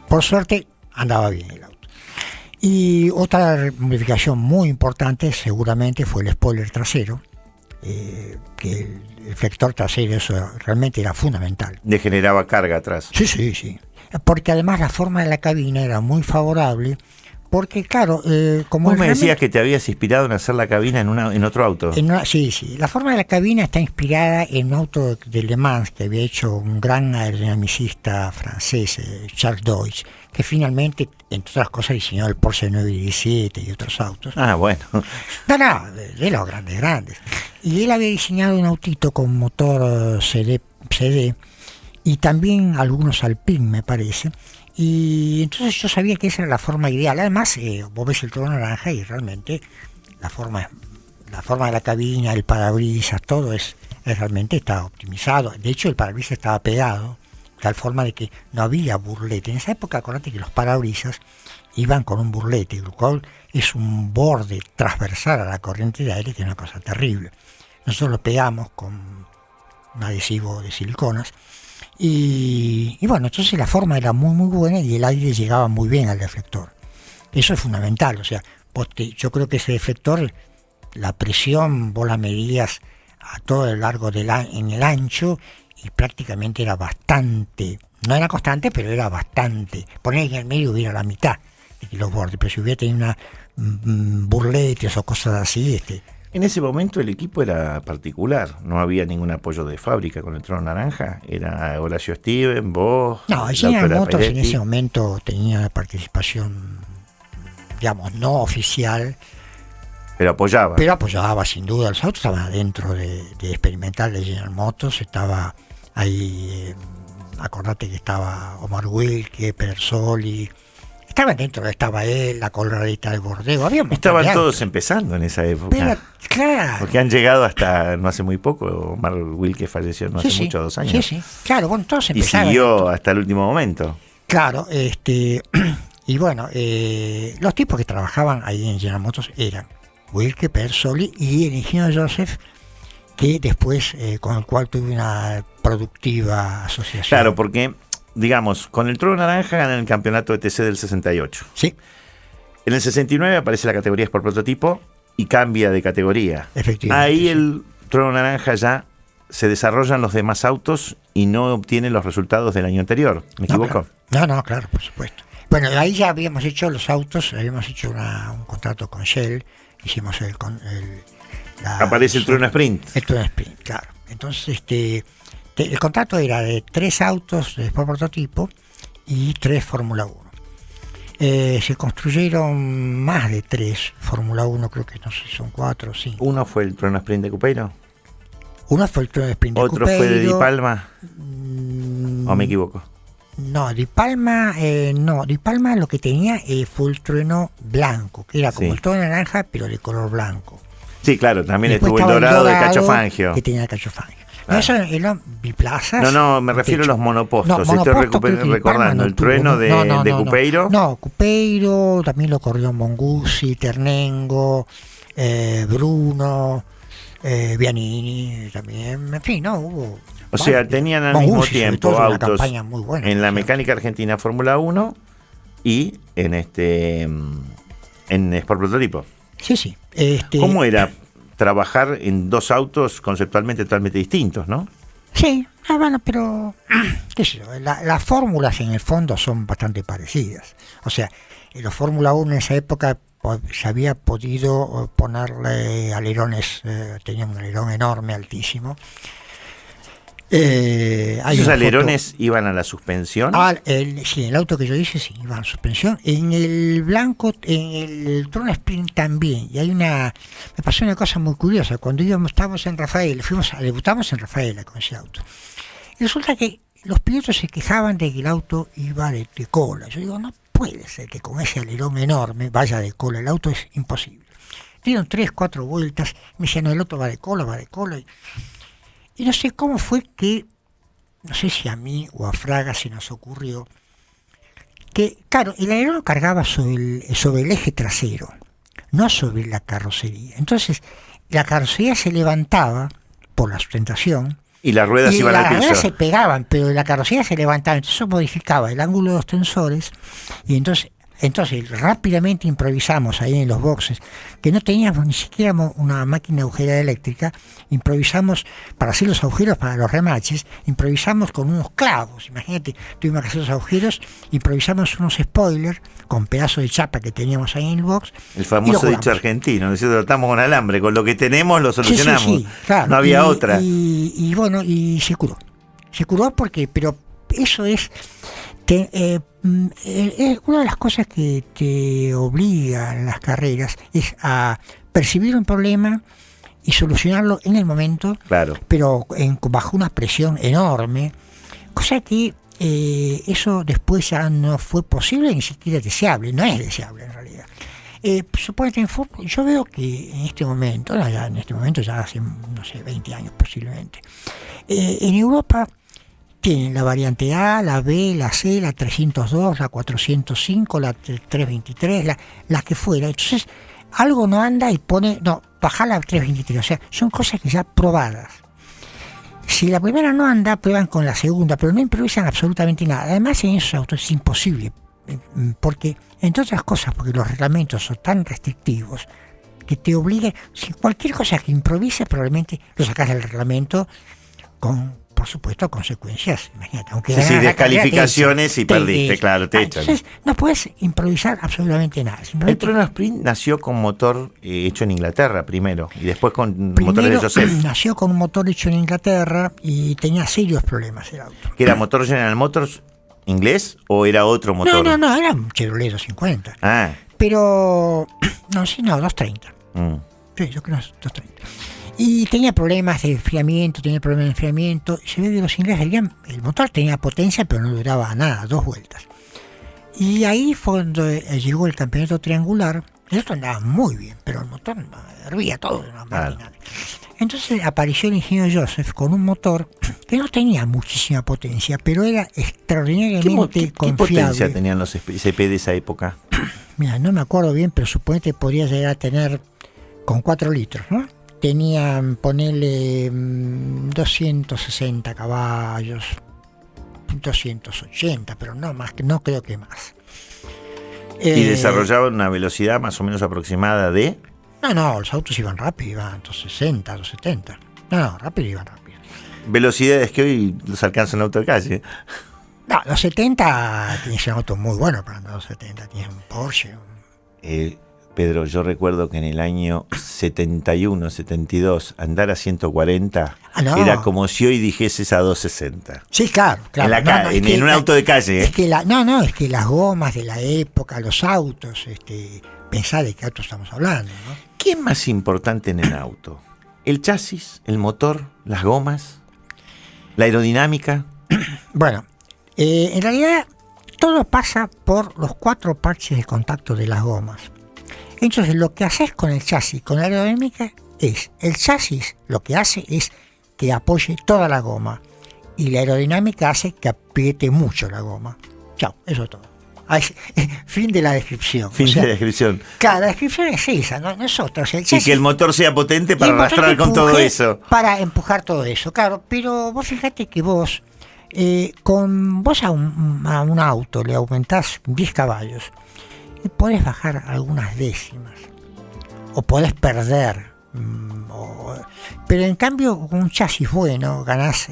S5: por suerte andaba bien el auto. Y otra modificación muy importante seguramente fue el spoiler trasero, que el flector trasero, eso realmente era fundamental.
S3: Le generaba carga atrás.
S5: Sí, porque además la forma de la cabina era muy favorable. Porque claro, como
S3: vos me decías que te habías inspirado en hacer la cabina en otro auto.
S5: Sí. La forma de la cabina está inspirada en un auto de Le Mans que había hecho un gran aerodinamicista francés, Charles Deutsch, que finalmente, entre otras cosas, diseñó el Porsche 917 y otros autos.
S3: Ah, bueno.
S5: No, de los grandes. Y él había diseñado un autito con motor CD y también algunos Alpine, me parece. Y entonces yo sabía que esa era la forma ideal. Además, vos ves el Trono Naranja y realmente la forma de la cabina, el parabrisas, todo realmente está optimizado. De hecho, el parabrisas estaba pegado, de tal forma de que no había burlete. En esa época, acordate que los parabrisas iban con un burlete, el cual es un borde transversal a la corriente de aire, que es una cosa terrible. Nosotros lo pegamos con un adhesivo de siliconas. Y bueno, entonces la forma era muy muy buena y el aire llegaba muy bien al deflector. Eso es fundamental, o sea, yo creo que ese deflector, la presión vos la medías a todo el largo en el ancho, y prácticamente era bastante, no era constante, pero era bastante. Poner en el medio hubiera la mitad de los bordes, pero si hubiera tenido una burletes o cosas así,
S3: En ese momento el equipo era particular, no había ningún apoyo de fábrica con el Trono Naranja, era Horacio Steven, vos...
S5: No, General Motors en ese momento tenía participación, digamos, no oficial.
S3: Pero apoyaba.
S5: Pero apoyaba, sin duda. Los autos estaban dentro de experimental de General Motors, estaba ahí, acordate que estaba Omar Wilke, Persoli, estaban dentro, estaba él, la Colradita del Bordeo,
S3: estaban todos empezando en esa época.
S5: Pero, claro.
S3: Porque han llegado hasta no hace muy poco. Omar Wilke falleció no hace mucho, 2 años.
S5: Sí, claro, bueno, todos empezaron.
S3: Y siguió hasta el último momento.
S5: Claro, y bueno, los tipos que trabajaban ahí en General Motors eran Wilke, Persoli y el ingeniero Joseph, que después, con el cual tuve una productiva asociación.
S3: Claro, porque, digamos, con el Trono Naranja ganan el campeonato de TC del 68.
S5: Sí.
S3: En el 69 aparece la categoría Sport Prototipo y cambia de categoría.
S5: Efectivamente.
S3: Ahí el Trono Naranja ya se desarrollan los demás autos y no obtienen los resultados del año anterior. ¿Me equivoco?
S5: Claro. No, claro, por supuesto. Bueno, ahí ya habíamos hecho los autos, habíamos hecho un contrato con Shell, hicimos
S3: aparece el Trono Sprint.
S5: El Trono Sprint, claro. Entonces, el contrato era de 3 autos de Sport Prototipo y 3 Fórmula 1. Se construyeron más de 3 Fórmula 1, creo que no sé si son 4 o 5.
S3: Uno fue el Trono Sprint de Cupeiro.
S5: Uno fue el Trono Sprint de
S3: Otro
S5: Cupeiro.
S3: Fue de Di Palma. ¿O me equivoco?
S5: No, Di Palma, Di Palma lo que tenía fue el trueno blanco, que era como el Trono Naranja, pero de color blanco.
S3: Sí, claro, también
S5: después
S3: estuvo el dorado de Cacho Fangio.
S5: Que tenía Cacho Fangio. No, eso eran biplazas.
S3: No, me refiero a los monopostos. Estoy recordando el trueno de Cupeiro.
S5: No, Cupeiro, también lo corrió Monguzzi, Ternengo, Bruno, Bianini también. En fin, no hubo.
S3: O sea, tenían al mismo tiempo autos en la mecánica argentina Fórmula 1 y en Sport Prototipo.
S5: Sí.
S3: ¿Cómo era trabajar en 2 autos conceptualmente totalmente distintos, no?
S5: Sí, bueno, pero qué sé yo, las fórmulas en el fondo son bastante parecidas. O sea, en la Fórmula 1 en esa época se había podido ponerle alerones, tenían un alerón enorme, altísimo.
S3: ¿Esos alerones iban a la suspensión?
S5: Sí, el auto que yo hice sí, iba a la suspensión. En el blanco, en el Trono Sprint también. Y me pasó una cosa muy curiosa. Cuando estábamos en Rafaela, debutamos en Rafaela con ese auto. Y resulta que los pilotos se quejaban de que el auto iba de cola. Yo digo, no puede ser que con ese alerón enorme vaya de cola. El auto es imposible. Dieron 3, 4 vueltas. Me decían, no, el auto va de cola. Y no sé cómo fue que, no sé si a mí o a Fraga se nos ocurrió, que, claro, el alerón cargaba sobre el eje trasero, no sobre la carrocería. Entonces, la carrocería se levantaba por la sustentación.
S3: Y las ruedas iban al piso.
S5: Las ruedas se pegaban, pero la carrocería se levantaba. Entonces eso modificaba el ángulo de los tensores. Y entonces rápidamente improvisamos ahí en los boxes, que no teníamos ni siquiera una máquina agujerera eléctrica. Improvisamos para hacer los agujeros para los remaches, improvisamos con unos clavos. Imagínate, tuvimos que hacer los agujeros, improvisamos unos spoilers con pedazos de chapa que teníamos ahí en el box.
S3: El famoso dicho argentino, nosotros tratamos con alambre, con lo que tenemos lo solucionamos.
S5: Sí, claro.
S3: No había otra.
S5: Y bueno, y se curó porque, pero eso es una de las cosas que te obliga en las carreras es a percibir un problema y solucionarlo en el momento,
S3: claro,
S5: pero bajo una presión enorme, cosa que eso después ya no fue posible, ni siquiera deseable, no es deseable en realidad. Suponete, yo veo que en este momento ya hace, no sé, 20 años posiblemente, en Europa tienen la variante A, la B, la C, la 302, la 405, la 323, la que fuera. Entonces, algo no anda y baja la 323. O sea, son cosas que ya probadas. Si la primera no anda, prueban con la segunda, pero no improvisan absolutamente nada. Además, en esos autos es imposible, porque, entre otras cosas, porque los reglamentos son tan restrictivos, que te obligue, si cualquier cosa que improvises probablemente lo sacas del reglamento con, por supuesto, consecuencias. Imagínate, aunque
S3: Sí,
S5: ganas la carrera,
S3: descalificaciones y perdiste, claro, te echan.
S5: Entonces no puedes improvisar absolutamente nada.
S3: El
S5: Simplemente
S3: Trono Sprint nació con motor hecho en Inglaterra primero y después con motores de
S5: primero
S3: Joseph.
S5: nació con un motor hecho en Inglaterra y tenía serios problemas el auto.
S3: ¿Que era motor General Motors inglés o era otro motor?
S5: No, era un Chevrolet 250.
S3: Ah,
S5: Pero, no, 230.
S3: mm.
S5: Sí, yo creo que 230. Y tenía problemas de enfriamiento, Se ve que los ingleses, el motor tenía potencia, pero no duraba nada, 2 vueltas. Y ahí fue cuando llegó el campeonato triangular. El otro andaba muy bien, pero el motor hervía todo en una máquina. Entonces apareció el ingeniero Joseph con un motor que no tenía muchísima potencia, pero era extraordinariamente
S3: ¿Qué
S5: confiable.
S3: potencia tenían los CP de esa época?
S5: Mira, no me acuerdo bien, pero suponete podría llegar a tener con 4 litros, ¿no? Tenían, ponerle 260 caballos, 280, pero no más, no creo que más.
S3: ¿Y desarrollaban una velocidad más o menos aproximada de?
S5: No, los autos iban rápido, iban 260, 270. No, rápido iban rápido.
S3: Velocidades que hoy los alcanza un auto de calle.
S5: No, los 70 tenías un auto muy bueno para andar los 70, tenías un Porsche.
S3: Pedro, yo recuerdo que en el año 71, 72, andar a 140 era como si hoy dijeses a 260.
S5: Sí, claro.
S3: En la calle, en un auto de calle.
S5: Es que es que las gomas de la época, los autos, pensá de qué auto estamos hablando, ¿no?
S3: ¿Qué es más importante en el auto? ¿El chasis, el motor, las gomas, la aerodinámica?
S5: Bueno, en realidad todo pasa por los 4 parches de contacto de las gomas. Entonces lo que haces con el chasis, con la aerodinámica, es el chasis lo que hace es que apoye toda la goma y la aerodinámica hace que apriete mucho la goma. Chao, eso es todo. Fin de la descripción.
S3: Fin de la descripción.
S5: Claro, la descripción es esa, no es otra. O sea, el chasis,
S3: y que el motor sea potente para arrastrar con todo eso.
S5: Para empujar todo eso, claro. Pero vos fíjate que vos, con vos a un auto le aumentás 10 caballos y podés bajar algunas décimas. O podés perder. Pero en cambio, con un chasis bueno ganás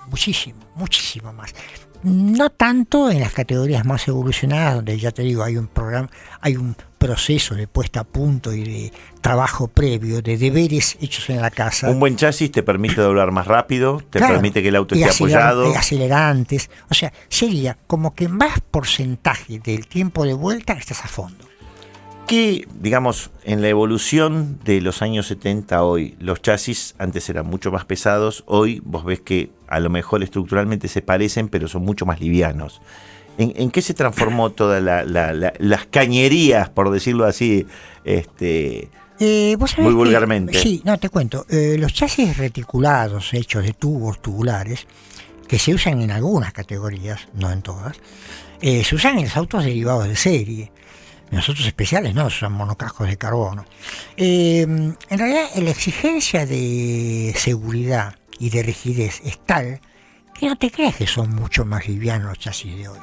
S5: muchísimo más. No tanto en las categorías más evolucionadas, donde ya te digo, hay un proceso de puesta a punto y de trabajo previo, de deberes hechos en la casa.
S3: Un buen chasis te permite doblar más rápido, te permite que el auto esté apoyado.
S5: Acelerantes, o sea, sería como que más porcentaje del tiempo de vuelta estás a fondo.
S3: Que, digamos, en la evolución de los años 70 a hoy, los chasis antes eran mucho más pesados, hoy vos ves que a lo mejor estructuralmente se parecen, pero son mucho más livianos. ¿En qué se transformó todas las cañerías, por decirlo así, muy vulgarmente?
S5: Sí, no, te cuento. Los chasis reticulados, hechos de tubos tubulares, que se usan en algunas categorías, no en todas, se usan en los autos derivados de serie. En los autos especiales no, son monocascos de carbono. En realidad la exigencia de seguridad y de rigidez es tal que no te creas que son mucho más livianos los chasis de hoy.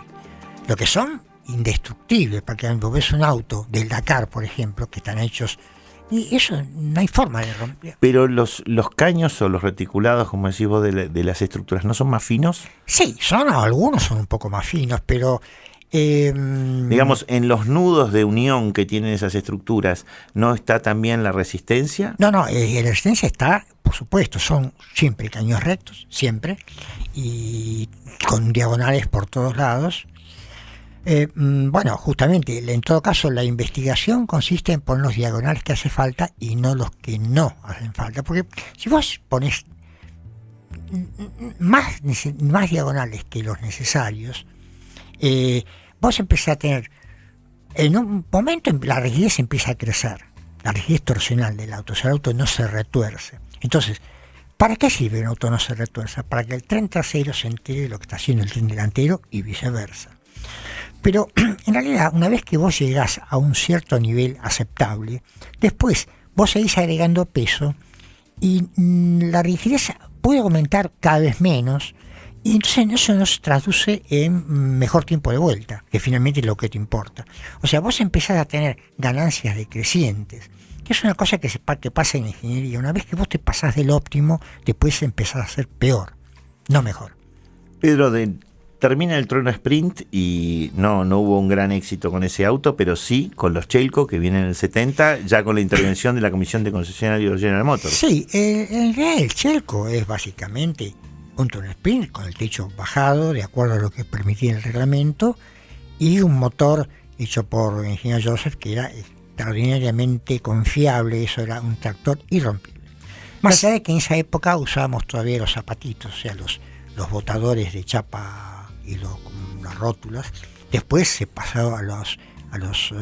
S5: Lo que son indestructibles, porque cuando ves un auto del Dakar, por ejemplo, que están hechos, y eso no hay forma de romper.
S3: Pero los caños o los reticulados, como decís vos, de las estructuras, ¿no son más finos?
S5: Sí, algunos son un poco más finos, pero...
S3: digamos, en los nudos de unión que tienen esas estructuras, ¿no está también la resistencia?
S5: No, la resistencia está, por supuesto, son siempre caños rectos, siempre, y con diagonales por todos lados. Bueno, justamente, en todo caso, la investigación consiste en poner los diagonales que hace falta y no los que no hacen falta, porque si vos pones más diagonales que los necesarios, vos empezás a tener, en un momento la rigidez empieza a crecer, la rigidez torsional del auto, o sea, el auto no se retuerce. Entonces, ¿para qué sirve un auto no se retuerza? Para que el tren trasero se entere de lo que está haciendo el tren delantero y viceversa. Pero en realidad, una vez que vos llegás a un cierto nivel aceptable, después vos seguís agregando peso y la rigidez puede aumentar cada vez menos. Y entonces eso nos traduce en mejor tiempo de vuelta, que finalmente es lo que te importa. O sea, vos empezás a tener ganancias decrecientes, que es una cosa que pasa en ingeniería. Una vez que vos te pasás del óptimo, te puedes empezar a hacer peor, no mejor.
S3: Pedro, termina el Trono Sprint y no hubo un gran éxito con ese auto, pero sí con los Chelco que vienen en el 70, ya con la intervención de la Comisión de Concesionarios General Motors.
S5: Sí, el Chelco es básicamente un Trono Sprint con el techo bajado, de acuerdo a lo que permitía el reglamento, y un motor hecho por el ingeniero Joseph que era extraordinariamente confiable. Eso era un tractor irrompible. Más allá de que en esa época usábamos todavía los zapatitos, o sea, los botadores de chapa y las rótulas. Después se pasó a los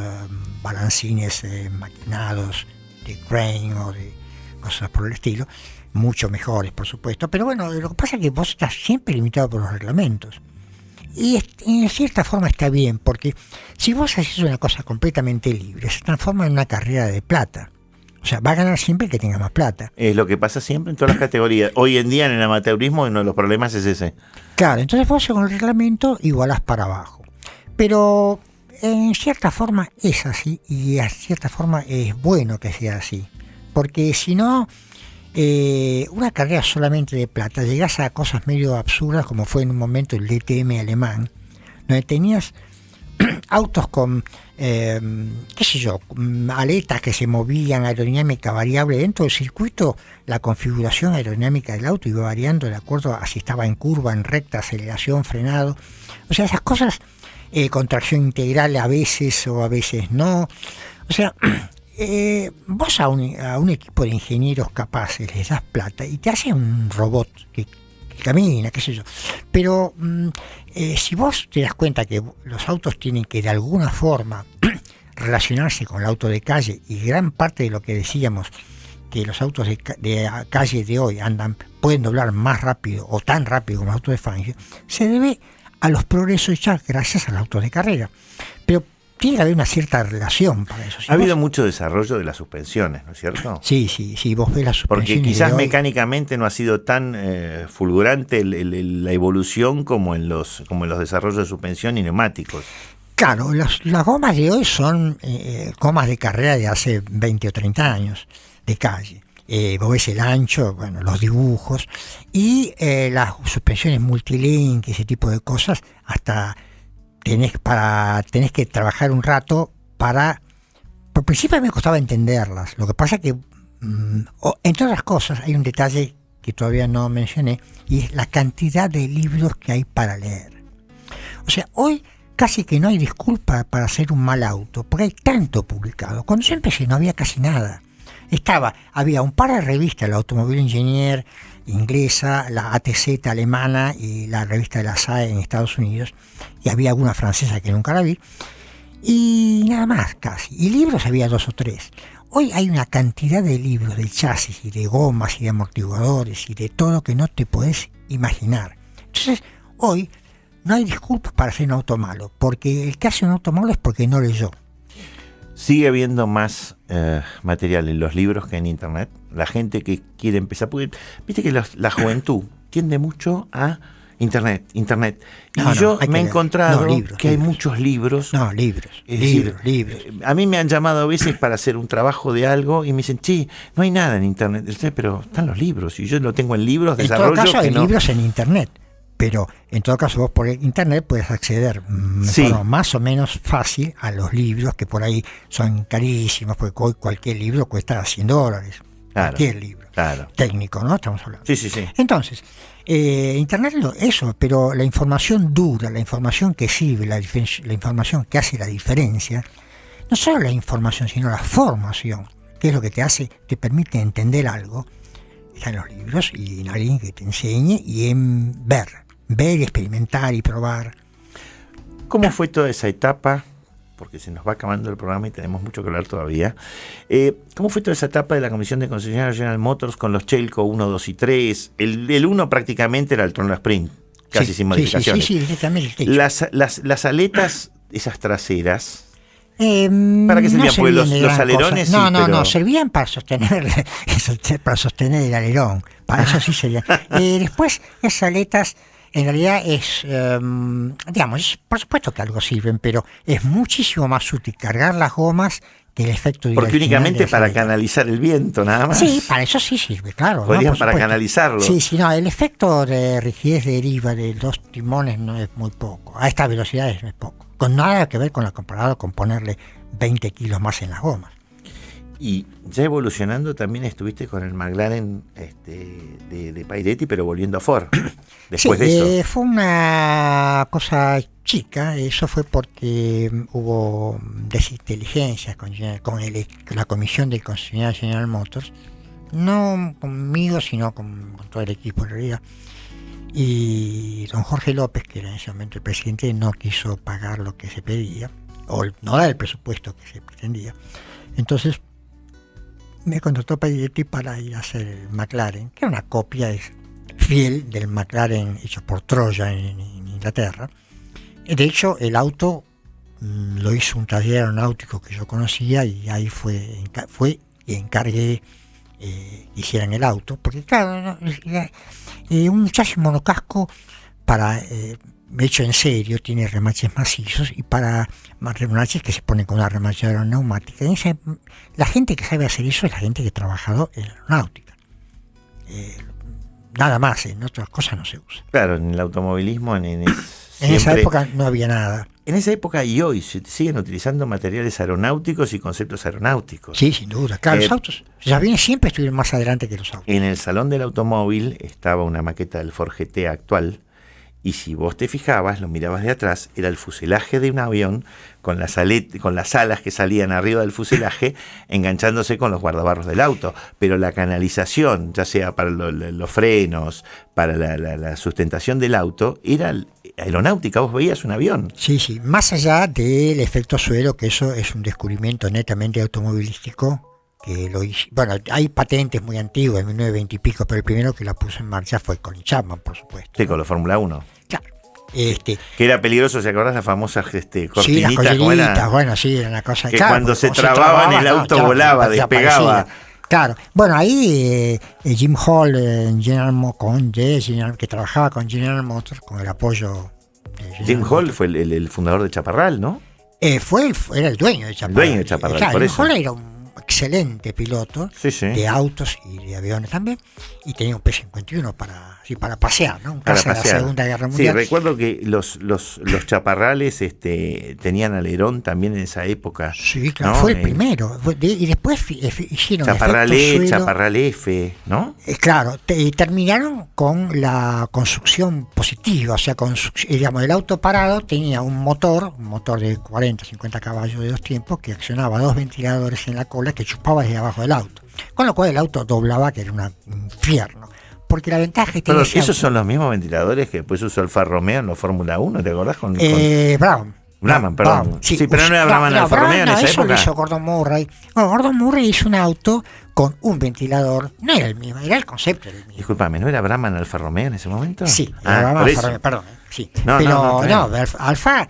S5: balancines maquinados de Crane o de cosas por el estilo, mucho mejores, por supuesto. Pero bueno, lo que pasa es que vos estás siempre limitado por los reglamentos. Y en cierta forma está bien, porque si vos haces una cosa completamente libre, se transforma en una carrera de plata. O sea, va a ganar siempre el que tenga más plata.
S3: Es lo que pasa siempre en todas las categorías. Hoy en día en el amateurismo uno de los problemas es ese.
S5: Claro, entonces vos con el reglamento igualás para abajo. Pero en cierta forma es así, y en cierta forma es bueno que sea así. Porque si no, una carrera solamente de plata, llegás a cosas medio absurdas, como fue en un momento el DTM alemán, donde tenías autos con, aletas que se movían, aerodinámica variable. Dentro del circuito, la configuración aerodinámica del auto iba variando de acuerdo a si estaba en curva, en recta, aceleración, frenado. O sea, esas cosas, con tracción integral a veces o a veces no. O sea, vos a un equipo de ingenieros capaces les das plata y te hace un robot que camina, qué sé yo. Pero si vos te das cuenta que los autos tienen que de alguna forma relacionarse con el auto de calle, y gran parte de lo que decíamos, que los autos de calle de hoy pueden doblar más rápido o tan rápido como los autos de Fangio, se debe a los progresos hechos gracias a los autos de carrera. Pero tiene que haber una cierta relación para eso.
S3: Ha habido mucho desarrollo de las suspensiones, ¿no es cierto?
S5: Sí, vos ves las suspensiones.
S3: Porque quizás mecánicamente no ha sido tan fulgurante la evolución como en los desarrollos de suspensión y neumáticos.
S5: Claro, las gomas de hoy son gomas de carrera de hace 20 o 30 años, de calle. Vos ves el ancho, bueno, los dibujos, y las suspensiones multilink, ese tipo de cosas, hasta tenés que trabajar un rato por principio me costaba entenderlas. Lo que pasa que, entre otras cosas, hay un detalle que todavía no mencioné, y es la cantidad de libros que hay para leer. O sea, hoy casi que no hay disculpa para hacer un mal auto, porque hay tanto publicado. Cuando yo empecé no había casi nada. Había un par de revistas, la Automobile Engineer inglesa, la ATZ alemana y la revista de la SAE en Estados Unidos, y había alguna francesa que nunca la vi, y nada más casi. Y libros había 2 o 3. Hoy hay una cantidad de libros de chasis y de gomas y de amortiguadores y de todo que no te podés imaginar. Entonces, hoy no hay disculpas para hacer un auto malo, porque el que hace un auto malo es porque no leyó.
S3: Sigue habiendo más material en los libros que en internet. La gente que quiere empezar, porque viste que la juventud tiende mucho a internet. Y yo me he encontrado que hay muchos libros.
S5: Libros.
S3: A mí me han llamado a veces para hacer un trabajo de algo y me dicen, sí, no hay nada en internet. Pero están los libros, y yo lo tengo en libros, desarrollo.
S5: En todo caso hay libros en internet. Pero en todo caso vos por internet puedes acceder de forma más o menos fácil a los libros, que por ahí son carísimos, porque hoy cualquier libro cuesta $100. Claro, cualquier libro. Claro. Técnico, ¿no? Estamos hablando.
S3: Sí.
S5: Entonces, internet eso, pero la información dura, la información que sirve, la información que hace la diferencia, no solo la información, sino la formación, que es lo que te permite entender algo, está en los libros y en alguien que te enseñe y en ver, experimentar y probar.
S3: ¿Cómo fue toda esa etapa? Porque se nos va acabando el programa y tenemos mucho que hablar todavía. ¿Cómo fue toda esa etapa de la Comisión de Concesionarios General Motors con los Chelco 1, 2 y 3? El 1 prácticamente era el Trono Sprint, casi sin modificaciones.
S5: Sí, directamente.
S3: Las aletas, esas traseras, ¿para qué servían? Pues los alerones.
S5: No, servían para sostener el alerón. Para eso sí serían. Después, esas aletas, en realidad por supuesto que algo sirven, pero es muchísimo más útil cargar las gomas que el efecto
S3: Porque
S5: direccional
S3: únicamente
S5: de la
S3: para
S5: salida.
S3: canalizar el viento, nada más.
S5: Sí, para eso sí sirve, claro. ¿no?
S3: Podrían
S5: Por
S3: para
S5: supuesto.
S3: canalizarlo.
S5: Sí, sí, no, el efecto de rigidez deriva de los timones no es muy poco. A estas velocidades no es poco. Con nada que ver con lo comparado con ponerle 20 kilos más en las gomas.
S3: Y ya evolucionando también estuviste con el McLaren de Pairetti, pero volviendo a Ford. Después
S5: sí,
S3: de eso.
S5: fue una cosa chica, eso fue porque hubo desinteligencias con la comisión del concesionario General Motors, no conmigo, sino con todo el equipo en realidad. Y don Jorge López, que era en ese momento el presidente, no quiso pagar lo que se pedía, o no dar el presupuesto que se pretendía. Entonces me contrató Pairetti para ir a hacer el McLaren, que era una copia fiel del McLaren hecho por Troya en Inglaterra. De hecho, el auto lo hizo un taller aeronáutico que yo conocía, y ahí fue y encargué que hicieran el auto, porque claro, un chasis monocasco hecho en serio, tiene remaches macizos, y para remaches que se ponen con una remachadora neumática. La gente que sabe hacer eso es la gente que ha trabajado en aeronáutica. Nada más, en otras cosas no se usa.
S3: Claro, en el automovilismo,
S5: En esa época no había nada.
S3: En esa época y hoy se siguen utilizando materiales aeronáuticos y conceptos aeronáuticos.
S5: Sí, sin duda. Claro, los autos, los aviones siempre estuvieron más adelante que los autos.
S3: En el Salón del Automóvil estaba una maqueta del Ford GT actual, y si vos te fijabas, lo mirabas de atrás, era el fuselaje de un avión con las alas que salían arriba del fuselaje enganchándose con los guardabarros del auto. Pero la canalización, ya sea para los frenos, para la sustentación del auto, era aeronáutica. Vos veías un avión.
S5: Sí, sí. Más allá del efecto suelo, que eso es un descubrimiento netamente automovilístico, que lo hizo. Bueno, hay patentes muy antiguas, en 1920 y pico, pero el primero que la puso en marcha fue Colin Chapman, por supuesto.
S3: Sí, con la Fórmula 1.
S5: Claro.
S3: Que era peligroso, ¿se acordás? Las famosas cortinitas.
S5: Sí, las colleritas, bueno, sí, era una cosa.
S3: Que
S5: claro,
S3: cuando se
S5: como
S3: trababan, el auto volaba, despegaba.
S5: Aparecía. Claro, bueno, ahí Jim Hall, que trabajaba con General Motors, con el apoyo de
S3: Jim Hall fue el fundador de Chaparral, ¿no?
S5: Era el dueño de Chaparral.
S3: El dueño de Chaparral,
S5: claro,
S3: por
S5: Jim
S3: eso.
S5: Hall era un excelente piloto de autos y de aviones también, y tenía un P-51 para pasear, ¿no? Un caza de la Segunda Guerra Mundial.
S3: Sí, recuerdo que los Chaparrales tenían alerón también en esa época.
S5: Sí, claro,
S3: ¿no?
S5: fue el primero. Y después hicieron
S3: Chaparral E,
S5: suelo.
S3: Chaparral F, ¿no?
S5: Claro, terminaron con la construcción positiva, o sea, digamos, el auto parado tenía un motor de 40, 50 caballos de 2 tiempos, que accionaba 2 ventiladores en la cola que chupaba desde abajo del auto. Con lo cual el auto doblaba, que era un infierno. Porque la ventaja que tiene
S3: Pero esos son los mismos ventiladores que después usó Alfa Romeo en la Fórmula 1, ¿te acordás? Brabham, perdón. Sí, pero no era Brabham Alfa Romeo en esa
S5: eso
S3: época.
S5: Lo hizo Gordon Murray. Bueno, Gordon Murray hizo un auto con un ventilador, no era el mismo, era el concepto del mismo.
S3: Disculpame, ¿no era Brabham Alfa Romeo en ese momento?
S5: Sí, era Brabham Alfa Romeo, perdón. Sí. Pero Alfa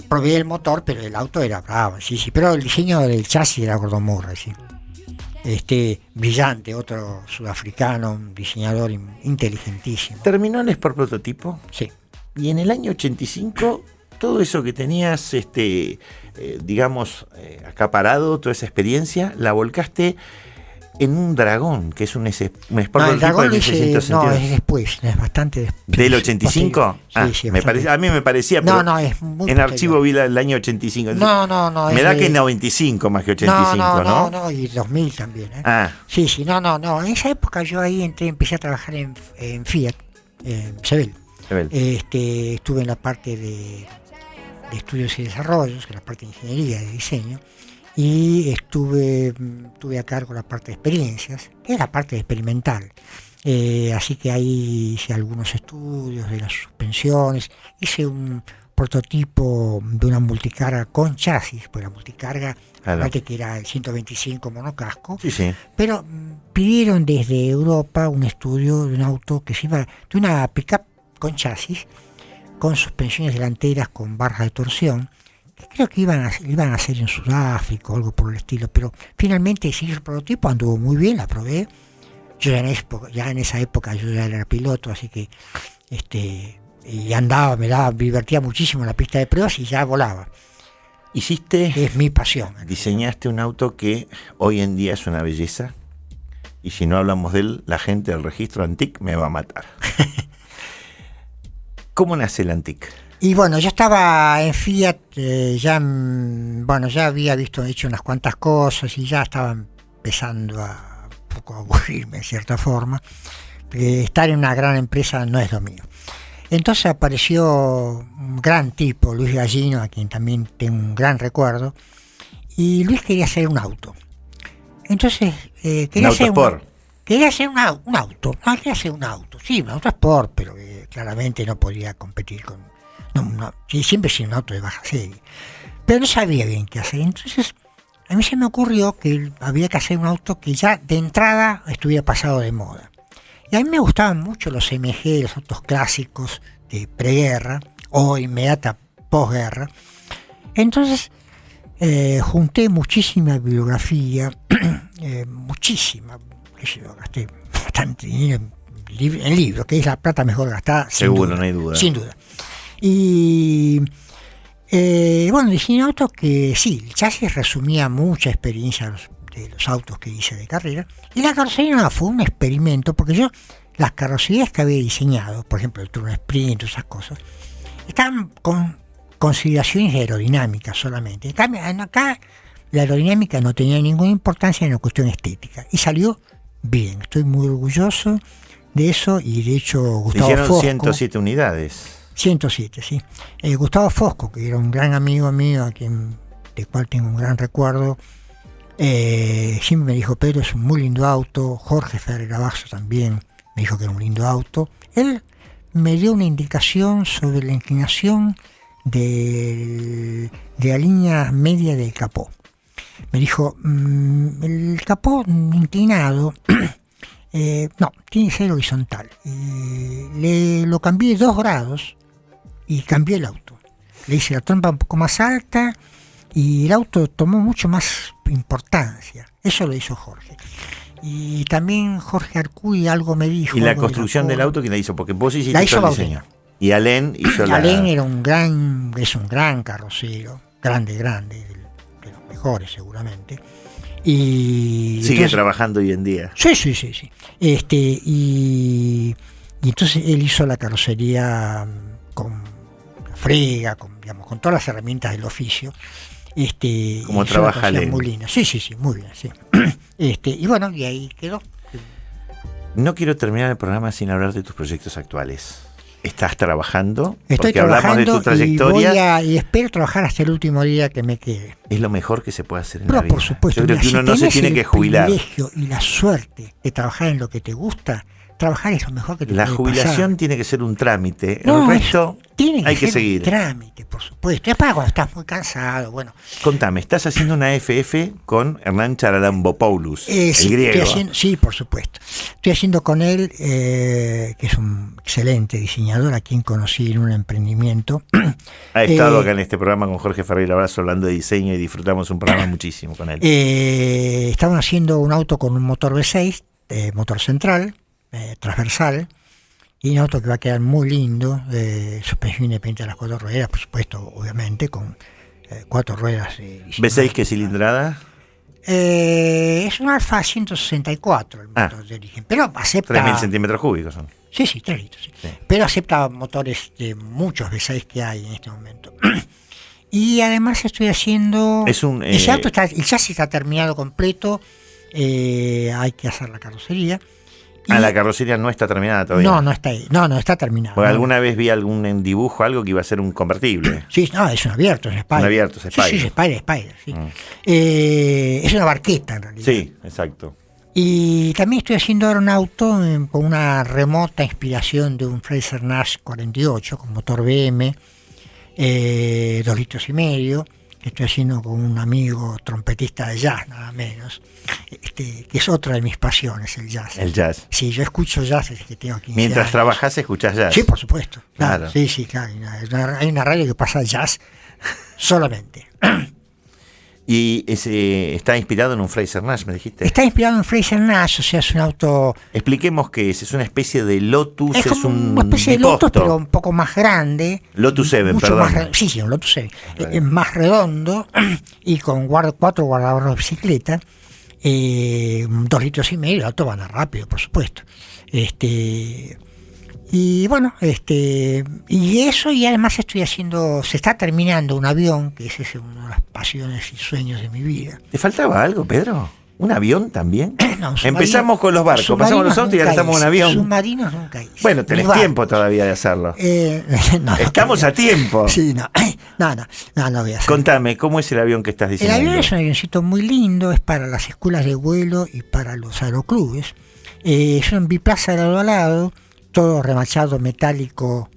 S5: proveía el motor, pero el auto era Brabham, sí, pero el diseño del chasis era Gordon Murray, sí. Brillante, otro sudafricano, un diseñador inteligentísimo.
S3: ¿Terminó el Sport Prototipo?
S5: Sí.
S3: Y en el año 85, todo eso que tenías, acaparado, toda esa experiencia, la volcaste en un Dragón, que es un Sport Prototipo de 1672.
S5: No, es después, es bastante después.
S3: ¿Del 85?
S5: Sí,
S3: a mí me parecía, pero
S5: es muy
S3: en archivo vi el año 85.
S5: No.
S3: Me da que 95 más que 85, ¿no?
S5: No, y 2000 también.
S3: Ah.
S5: Sí, no. En esa época yo ahí empecé a trabajar en Fiat, en Sebel. Estuve en la parte de estudios y desarrollos, que es la parte de ingeniería, de diseño, y tuve a cargo la parte de experiencias, que es la parte experimental. Así que ahí hice algunos estudios de las suspensiones, hice un prototipo de una multicarga con chasis, pues la multicarga, aparte que era el 125 monocasco,
S3: sí.
S5: Pero pidieron desde Europa un estudio de un auto que se iba, de una pickup con chasis, con suspensiones delanteras con barras de torsión, que creo que iban a hacer en Sudáfrica o algo por el estilo, pero finalmente se hizo el prototipo, anduvo muy bien, la probé. Yo ya en esa época yo ya era piloto, así que y andaba, me divertía muchísimo en la pista de pruebas y ya volaba. Es mi pasión.
S3: Diseñaste un auto que hoy en día es una belleza. Y si no hablamos de él, la gente del registro Antic me va a matar. ¿Cómo nace el Antic?
S5: Y bueno, yo estaba en Fiat, ya había hecho unas cuantas cosas y ya estaba empezando a un poco a aburrirme de cierta forma. Estar en una gran empresa no es lo mío. Entonces apareció un gran tipo, Luis Gallino, a quien también tengo un gran recuerdo, y Luis quería hacer un auto. Entonces quería hacer un auto. Quería hacer un auto, sí, un auto sport, pero claramente no podía competir con... siempre sin un auto de baja serie. Pero no sabía bien qué hacer. Entonces a mí se me ocurrió que había que hacer un auto que ya de entrada estuviera pasado de moda. Y a mí me gustaban mucho los MG, los autos clásicos de preguerra o inmediata posguerra. Entonces junté muchísima bibliografía, muchísima, gasté bastante dinero en libros, que es la plata mejor gastada.
S3: Seguro, no hay duda.
S5: Sin duda. Y diseñé autos que sí, el chasis resumía mucha experiencia de los autos que hice de carrera, y la carrocería fue un experimento, porque yo las carrocerías que había diseñado, por ejemplo el Turbo Sprint, esas cosas, estaban con consideraciones aerodinámicas solamente. Acá la aerodinámica no tenía ninguna importancia en la cuestión estética, y salió bien. Estoy muy orgulloso de eso, y de hecho Gustavo Fosco...
S3: 107 unidades.
S5: 107, sí. Gustavo Fosco, que era un gran amigo mío, de cual tengo un gran recuerdo, siempre me dijo: Pedro, es un muy lindo auto. Jorge Ferreira Baxo también me dijo que era un lindo auto. Él me dio una indicación sobre la inclinación de la línea media del capó. Me dijo, el capó inclinado no, tiene que ser horizontal. Lo cambié 2 grados y cambié el auto. Le hice la trompa un poco más alta y el auto tomó mucho más importancia. Eso lo hizo Jorge. Y también Jorge Arcuy algo me dijo.
S3: ¿Y la construcción del auto quién la hizo? Porque vos hiciste todo el diseño. Y Alain hizo
S5: Alain es un gran carrocero, grande, de los mejores seguramente. Y
S3: sigue entonces, trabajando hoy en día.
S5: Sí. Y entonces él hizo la carrocería con frega, con todas las herramientas del oficio.
S3: Como trabaja Alain.
S5: Muy linda. Sí, muy bien, sí. Y bueno, y ahí quedó.
S3: No quiero terminar el programa sin hablar de tus proyectos actuales. ¿Estás trabajando?
S5: Estoy
S3: porque hablamos de tu trayectoria.
S5: Y espero trabajar hasta el último día que me quede.
S3: Es lo mejor que se puede hacer en la vida.
S5: Por supuesto.
S3: Yo creo que uno no se tiene que jubilar.
S5: El privilegio y la suerte de trabajar en lo que te gusta, trabajar es lo mejor que te puede pasar.
S3: La jubilación tiene que ser un trámite. El resto hay que seguir.
S5: Un trámite, por supuesto. Es para cuando estás muy cansado. Bueno.
S3: Contame, estás haciendo una FF con Hernán Charalambopoulos, el griego.
S5: Sí, por supuesto. Estoy haciendo con él, que es un excelente diseñador, a quien conocí en un emprendimiento.
S3: Ha estado acá en este programa con Jorge Ferreira Brazo hablando de diseño y disfrutamos un programa muchísimo con él.
S5: Estaban haciendo un auto con un motor V6, motor central, transversal, y un auto que va a quedar muy lindo, suspensión independiente de las 4 ruedas, por supuesto, obviamente, con 4 ruedas.
S3: ¿V6 qué cilindrada?
S5: Es un Alfa 164 el motor de origen, pero acepta...
S3: 3.000 centímetros cúbicos son.
S5: Sí, 3 litros, sí. Pero acepta motores de muchos V6 que hay en este momento. Y además estoy haciendo... ese auto el chasis está terminado completo, hay que hacer la carrocería.
S3: La carrocería no está terminada todavía.
S5: No está ahí. No, está terminada.
S3: Porque alguna vez vi algún dibujo, algo que iba a ser un convertible.
S5: Sí, no, es un abierto, es Spider.
S3: Un abierto, es Spider.
S5: Sí, Spider, sí. Es una barqueta en realidad.
S3: Sí, exacto.
S5: Y también estoy haciendo ahora un auto con una remota inspiración de un Fraser Nash 48 con motor BM, 2,5 litros, que estoy haciendo con un amigo trompetista de jazz, nada menos, que es otra de mis pasiones, el jazz.
S3: El jazz.
S5: Sí, yo escucho jazz desde que tengo 15
S3: Mientras
S5: años.
S3: trabajas, escuchas jazz.
S5: Sí, por supuesto.
S3: Claro.
S5: Sí, claro. Hay una radio que pasa jazz solamente.
S3: Y está inspirado en un Frazer Nash, me dijiste.
S5: Está inspirado en Frazer Nash, o sea, es un auto...
S3: Expliquemos qué es una especie de Lotus,
S5: es como una especie de Lotus, pero un poco más grande.
S3: Lotus 7, perdón.
S5: Sí, un Lotus 7. Es más redondo y con 4 guardadores de bicicleta, 2,5 litros, el auto va a andar rápido, por supuesto. Y bueno, y eso, y además se está terminando un avión, que ese es una de las pasiones y sueños de mi vida.
S3: ¿Te faltaba algo, Pedro? ¿Un avión también?
S5: No,
S3: empezamos con los barcos, pasamos los autos y ahora estamos en un avión.
S5: Submarinos nunca hice.
S3: Bueno, tenés tiempo todavía de hacerlo. Estamos a tiempo.
S5: Sí, no voy a hacer.
S3: Contame, ¿cómo es el avión que estás diciendo?
S5: El avión es un avioncito muy lindo, es para las escuelas de vuelo y para los aeroclubes. Es un biplaza de lado a lado, todo remachado metálico,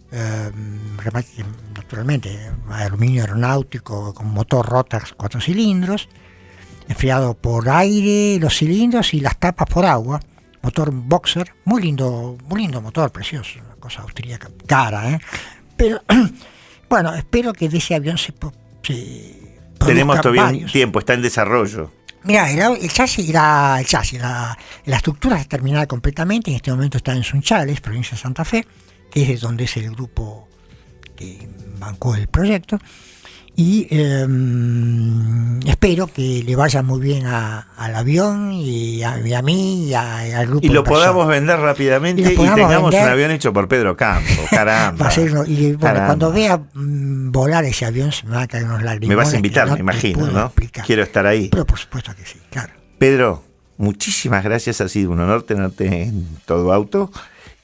S5: naturalmente, aluminio aeronáutico con motor Rotax 4 cilindros, enfriado por aire, los cilindros y las tapas por agua, motor Boxer, muy lindo motor, precioso, una cosa austríaca, cara, pero bueno, espero que de ese avión se
S3: tenemos todavía
S5: varios.
S3: Un tiempo, está en desarrollo.
S5: Mirá, el chasis, la estructura está terminada completamente. En este momento está en Sunchales, provincia de Santa Fe, que es de donde es el grupo que bancó el proyecto. Y espero que le vaya muy bien al avión y a mí y al grupo.
S3: Y lo podamos vender rápidamente y tengamos un avión hecho por Pedro Campo. Caramba.
S5: Y bueno, cuando vea volar ese avión se me van a caer unos lagrimones.
S3: Me vas a invitar, me imagino, ¿no?
S5: Explicar.
S3: Quiero estar ahí.
S5: Pero por supuesto que sí, claro.
S3: Pedro, muchísimas gracias. Ha sido un honor tenerte en Todo Auto.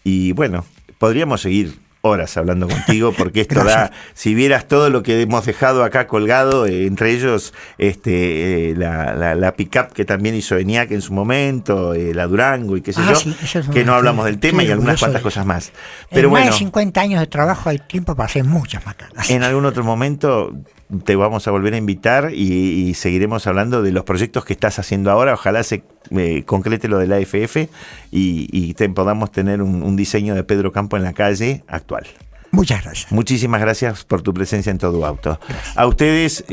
S3: Y bueno, podríamos seguir horas hablando contigo, porque esto da, si vieras todo lo que hemos dejado acá colgado, entre ellos la pick-up que también hizo ENIAC en su momento, la Durango y qué sé yo,
S5: sí,
S3: que no hablamos del tema y algunas cuantas cosas más. Pero
S5: en
S3: bueno,
S5: más de 50 años de trabajo hay tiempo para hacer muchas macanas.
S3: En algún otro momento te vamos a volver a invitar y seguiremos hablando de los proyectos que estás haciendo ahora. Ojalá se concrete lo de la AFF y podamos tener un diseño de Pedro Campo en la calle actual.
S5: Muchas gracias.
S3: Muchísimas gracias por tu presencia en Todo Auto.
S5: Gracias.
S3: A ustedes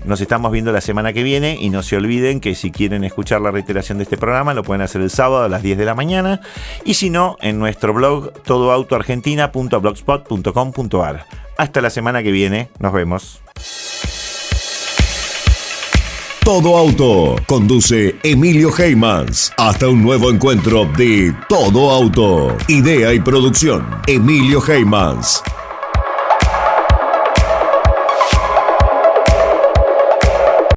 S3: nos estamos viendo la semana que viene y no se olviden que si quieren escuchar la reiteración de este programa lo pueden hacer el sábado a las 10 de la mañana y si no, en nuestro blog todoautoargentina.blogspot.com.ar. Hasta la semana que viene, nos vemos.
S2: Todo Auto conduce Emilio Heymans. Hasta un nuevo encuentro de Todo Auto. Idea y producción, Emilio Heymans.